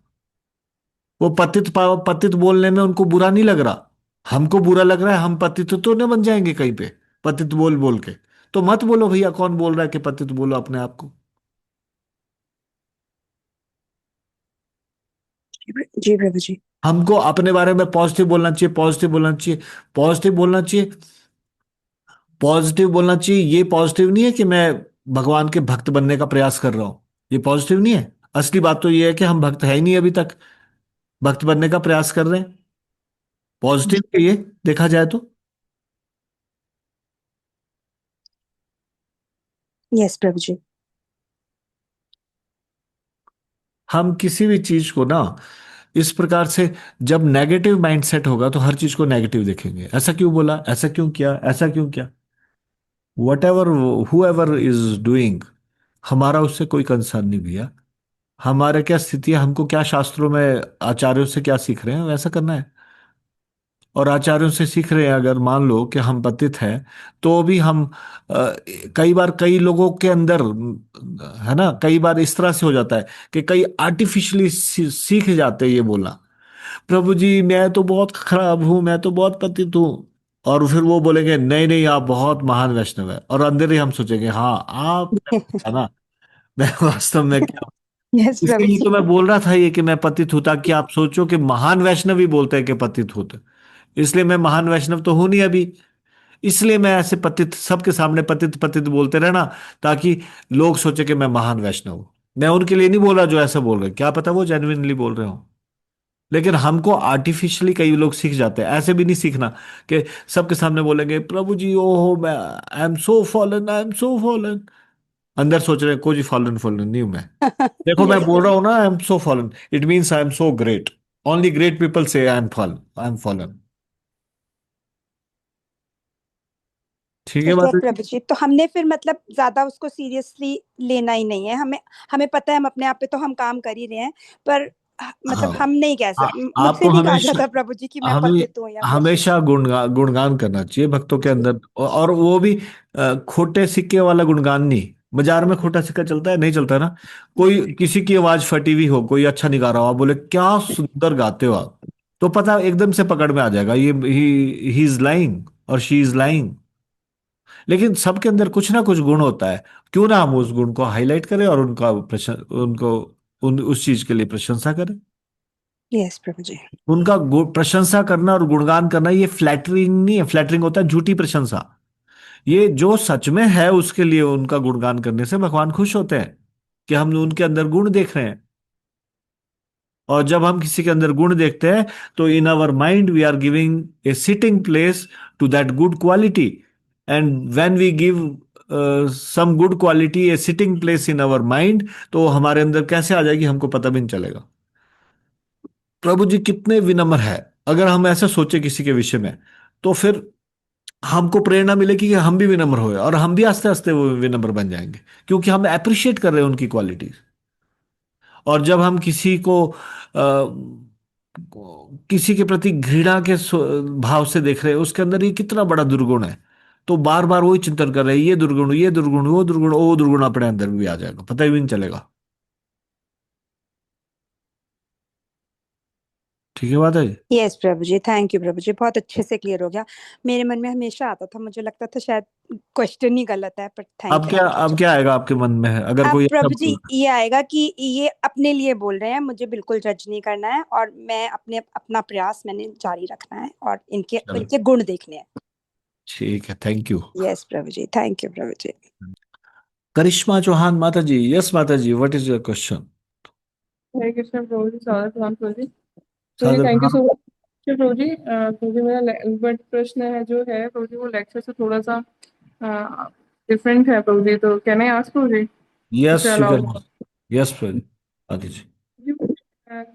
वो पतित बोलने में उनको बुरा नहीं लग रहा। हमको बुरा लग रहा है, हम पतित तो न बन जाएंगे कहीं पे पतित बोल बोल के। तो मत बोलो भैया, कौन बोल रहा है कि पतित बोलो अपने आप को? जी प्रभु जी। हमको अपने बारे में पॉजिटिव बोलना चाहिए, पॉजिटिव बोलना चाहिए, पॉजिटिव बोलना चाहिए, पॉजिटिव बोलना चाहिए। ये पॉजिटिव नहीं है कि मैं भगवान के भक्त बनने का प्रयास कर रहा हूं। ये पॉजिटिव नहीं है। असली बात तो ये है कि हम भक्त है ही नहीं अभी तक, भक्त बनने का प्रयास कर रहे हैं। पॉजिटिव है ये, देखा जाए तो। यस प्रभु जी। हम किसी भी चीज को ना इस प्रकार से, जब नेगेटिव माइंडसेट होगा तो हर चीज को नेगेटिव देखेंगे। ऐसा क्यों बोला, ऐसा क्यों किया, ऐसा क्यों किया, what ever who ever is doing, हमारा उससे कोई कंसर्न नहीं भैया। हमारे क्या स्थिति है, हमको क्या शास्त्रों में आचार्यों से क्या सीख रहे हैं वैसा करना है। और आचार्यों से सीख रहे हैं, अगर मान लो कि हम पतित हैं, तो भी हम कई बार कई लोगों के अंदर है ना, कई बार इस तरह से हो जाता है कि कई आर्टिफिशियली सीख जाते हैं ये बोलना, प्रभु जी मैं तो बहुत खराब हूं, मैं तो बहुत पतित हूं। और फिर वो बोलेंगे नहीं नहीं आप बहुत महान वैष्णव है, और अंदर ही हम सोचेंगे हाँ आप है ना, मैं वास्तव में क्या। यस प्रभु इसीलिए जी। तो मैं बोल रहा था ये कि मैं पतित हूं, ताकि आप सोचो कि महान वैष्णव ही बोलते हैं कि पतित होते। इसलिए मैं महान वैष्णव तो हूं नहीं अभी, इसलिए मैं ऐसे पतित सबके सामने पतित पतित बोलते रहना, ताकि लोग सोचे कि मैं महान वैष्णव हूं। मैं उनके लिए नहीं बोल रहा जो ऐसा बोल रहे हैं, क्या पता वो जेन्युइनली बोल रहे हो। लेकिन हमको आर्टिफिशियली कई लोग सीख जाते हैं, ऐसे भी नहीं सीखना कि सबके सामने बोलेंगे प्रभु जी ओहो मैं आई am so fallen, I am so fallen. अंदर सोच रहे हैं कोई फॉलन फॉलन नहीं हूं मैं। देखो मैं यस बोल प्रभु रहा जी। हूं ना I am so fallen, it means I am so great. Only great people से I am fallen, I am fallen. ठीक है ठीक है बात। प्रभु जी, तो हमने फिर मतलब ज्यादा उसको सीरियसली लेना ही नहीं है। हमें हमें पता है हम अपने आप पे तो हम काम कर ही रहे हैं, पर मतलब हाँ हम नहीं कह आ, सकते, मुझसे आपको नहीं कहा हमेशा जाता प्रभु जी कि मैं हमें पतित हूँ या कुछ। हमेशा गुणगान करना चाहिए भक्तों के अंदर, और वो भी खोटे सिक्के वाला गुणगान नहीं। बाजार में खोटा सिक्का चलता है, नहीं चलता ना। कोई किसी की आवाज फटी हुई हो, कोई अच्छा नहीं गा रहा हो, आप बोले क्या सुंदर गाते हो आप, तो पता एकदम से पकड़ में आ जाएगा ये ही इज लाइंग और शी इज लाइंग। लेकिन सबके अंदर कुछ ना कुछ गुण होता है, क्यों ना हम उस गुण को हाईलाइट करें और उनको उस चीज के लिए प्रशंसा करें। यस प्रभु जी। उनका प्रशंसा करना और गुणगान करना ये फ्लैटरिंग नहीं है, फ्लैटरिंग होता है झूठी प्रशंसा। ये जो सच में है उसके लिए उनका गुणगान करने से भगवान खुश होते हैं कि हम उनके अंदर गुण देख रहे हैं। और जब हम किसी के अंदर गुण देखते हैं, तो in our mind we are giving a sitting place to that good quality. And when we give some good quality a sitting place in our mind, तो हमारे अंदर कैसे आ जाएगी हमको पता भी नहीं चलेगा। प्रभु जी कितने विनम्र है, अगर हम ऐसा सोचे किसी के विषय में, तो फिर हमको प्रेरणा मिलेगी कि हम भी विनम्र होए, और हम भी आस्ते आस्ते वो विनम्र बन जाएंगे, क्योंकि हम अप्रिशिएट कर रहे हैं उनकी क्वालिटीज। और जब हम किसी को किसी के प्रति घृणा के भाव से देख रहे हैं, उसके अंदर ये कितना बड़ा दुर्गुण है, तो बार बार वही चिंतन कर रहे हैं, ये दुर्गुण ये दुर्गुण वो दुर्गुण वो दुर्गुण अपने अंदर भी आ जाएगा, पता ही भी नहीं चलेगा। ठीक है बात है जी? यस प्रभु जी, थैंक यू प्रभु जी, बहुत अच्छे से क्लियर हो गया। मेरे मन में हमेशा आता था, मुझे लगता था शायद क्वेश्चन ही गलत है, पर थैंक यू प्रभु अब जी। क्या आएगा आपके मन में है अगर अब कोई ऐसा प्रभु जी बोल। ये आएगा कि ये अपने लिए बोल रहे हैं, मुझे बिल्कुल जज नहीं करना है, और मैं अपना प्रयास मैंने जारी रखना है, और इनके चलो इनके गुण देखने हैं। ठीक है, थैंक यू। यस प्रभु जी, थैंक यू प्रभु जी। करिश्मा चौहान माता जी, यस माता जी, what is your question. Hare Krishna प्रभु जी, सादर प्रणाम प्रभु जी। प्रभु जी सादर थैंक यू प्रणाम। सो मच प्रभु जी। प्रभु जी मेरा बट प्रश्न है जो है प्रभु जी, वो लेक्चर से थोड़ा सा डिफरेंट है प्रभु जी, तो can I ask Prabhu ji yes इसे you allow. Can. Yes Prabhu माता जी।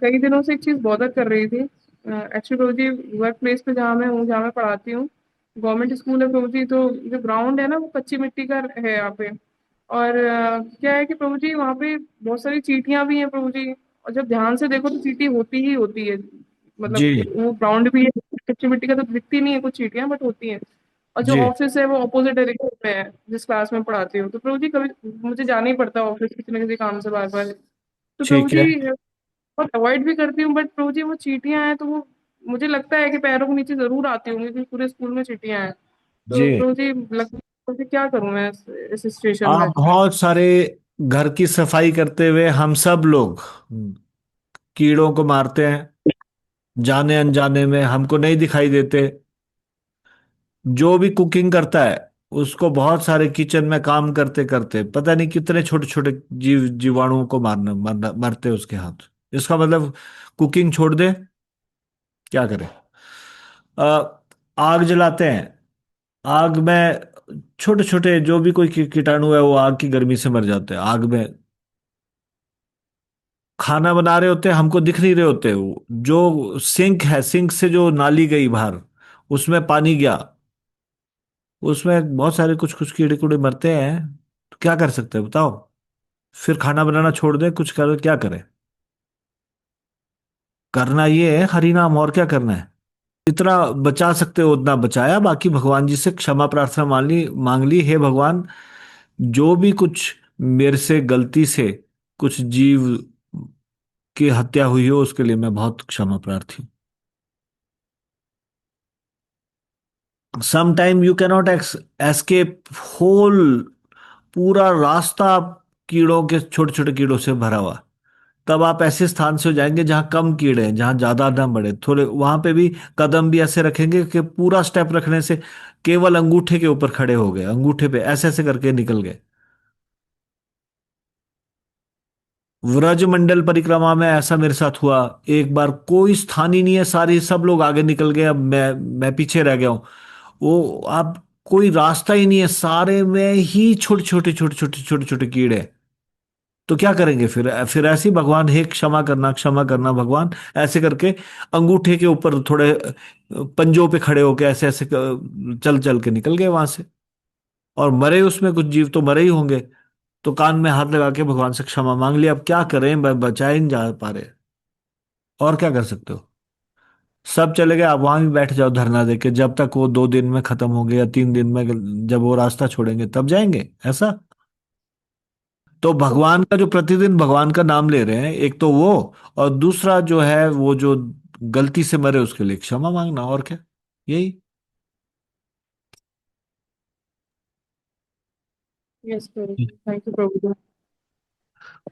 कई दिनों से एक चीज बॉदर कर रही थी एक्चुअली प्रभु जी। वर्क प्लेस पे जहाँ मैं हूँ, जहाँ मैं पढ़ाती हूँ, गवर्नमेंट स्कूल है प्रभु जी, तो जो ग्राउंड है ना वो कच्ची मिट्टी का है यहाँ पे। और क्या है कि प्रभु जी वहाँ पे बहुत सारी चींटियां भी हैं प्रभु जी, और जब ध्यान से देखो तो चींटी होती ही होती है, मतलब जी वो ग्राउंड भी है कच्ची मिट्टी का, तो दिखती नहीं है कुछ चींटियां, बट होती हैं। और जो जी ऑफिस है वो अपोजिट डायरेक्शन में है जिस क्लास में पढ़ाती हूँ, तो प्रभु जी कभी मुझे जाना ही पड़ता है ऑफिस किसी न किसी काम से बार बार। तो प्रभु ठीक है। जी और अवॉइड भी करती हूँ, बट प्रभु जी वो चींटियां हैं तो वो मुझे लगता है कि पैरों के नीचे जरूर आती होंगी, क्योंकि पूरे स्कूल में चींटियां हैं। तो जी प्रभु जी लगता है कि क्या करूं मैं इस सिचुएशन में। आप बहुत सारे घर की सफाई करते हुए हम सब लोग कीड़ों को मारते हैं, जाने अनजाने में हमको नहीं दिखाई देते। जो भी कुकिंग करता है उसको बहुत सारे किचन में काम करते करते पता नहीं कितने छोटे छोटे जीवाणुओं को मरते उसके हाथ। इसका मतलब कुकिंग छोड़ दे, क्या करे। आग जलाते हैं, आग में छोटे छोटे जो भी कोई कीटाणु है वो आग की गर्मी से मर जाते हैं आग में। खाना बना रहे होते हैं, हमको दिख नहीं रहे होते, वो जो सिंक है, सिंक से जो नाली गई बाहर, उसमें पानी गया, उसमें बहुत सारे कुछ कुछ कीड़े कूड़े मरते हैं। तो क्या कर सकते हैं बताओ। फिर खाना बनाना छोड़ दे, कुछ कर क्या करे। करना ये है हरि नाम, और क्या करना है। जितना बचा सकते हो उतना बचाया, बाकी भगवान जी से क्षमा प्रार्थना मांग ली, हे भगवान जो भी कुछ मेरे से गलती से कुछ जीव की हत्या हुई हो उसके लिए मैं बहुत क्षमा प्रार्थी हूँ। Some time you cannot escape hole, पूरा रास्ता कीड़ों के, छोटे छोटे कीड़ों से भरा हुआ। तब आप ऐसे स्थान से हो जाएंगे जहां कम कीड़े हैं, जहां ज्यादा ना बढ़े, थोड़े वहां पे भी कदम भी ऐसे रखेंगे कि पूरा स्टेप रखने से केवल अंगूठे के ऊपर खड़े हो गए, अंगूठे पे ऐसे ऐसे करके निकल गए। व्रज मंडल परिक्रमा में ऐसा मेरे साथ हुआ एक बार, कोई स्थान ही नहीं है, सारी सब लोग आगे निकल गए, अब मैं पीछे रह गया हूँ। वो आप कोई रास्ता ही नहीं है, सारे में ही छोटे छोटे छोटे छोटे छोटे छोटे कीड़े। तो क्या करेंगे फिर ऐसे ही भगवान, हे क्षमा करना भगवान, ऐसे करके अंगूठे के ऊपर थोड़े पंजों पे खड़े होके ऐसे ऐसे चल चल के निकल गए वहां से। और मरे उसमें कुछ जीव तो मरे ही होंगे, तो कान में हाथ लगा के भगवान से क्षमा मांग लिया। अब क्या करें, बचा ही नहीं जा पा रहे, और क्या कर सकते हो। सब चले गए, आप वहां भी बैठ जाओ धरना दे के, जब तक वो 2 दिन में खत्म हो गया या 3 दिन में, जब वो रास्ता छोड़ेंगे तब जाएंगे, ऐसा। तो भगवान का जो प्रतिदिन भगवान का नाम ले रहे हैं, एक तो वो, और दूसरा जो है वो जो गलती से मरे उसके लिए क्षमा मांगना, और क्या, यही। यस प्रभु जी, थैंक यू प्रभु जी।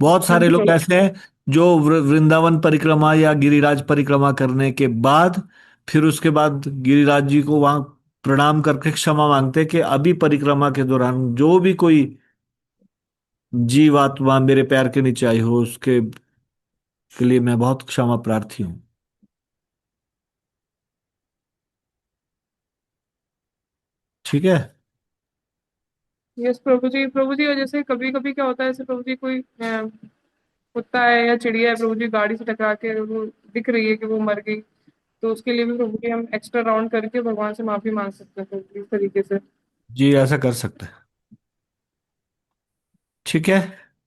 बहुत सारे थैंक लोग यू। ऐसे हैं जो वृंदावन परिक्रमा या गिरिराज परिक्रमा करने के बाद, फिर उसके बाद गिरिराज जी को वहां प्रणाम करके क्षमा मांगते हैं कि अभी परिक्रमा के दौरान जो भी कोई जीवात्मा मेरे पैर के नीचे आई हो उसके के लिए मैं बहुत क्षमा प्रार्थी हूँ। ठीक है। यस प्रभु जी, और जैसे कभी कभी क्या होता है, जैसे प्रभु जी कोई कुत्ता है या चिड़िया है प्रभु जी, गाड़ी से टकरा के वो दिख रही है कि वो मर गई, तो उसके लिए भी प्रभु जी हम एक्स्ट्रा राउंड करके भगवान से माफी मांग सकते हैं प्रभु जी, इस तरीके से। जी ऐसा कर सकते हैं। ठीक है,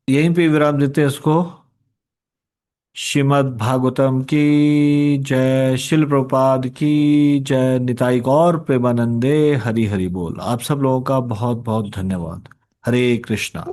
यहीं पे विराम देते हैं इसको। श्रीमद् भागवतम की जय, शिल प्रभुपाद की जय, निताई गौर प्रेमानंदे, हरि हरि बोल। आप सब लोगों का बहुत बहुत धन्यवाद। हरे कृष्णा।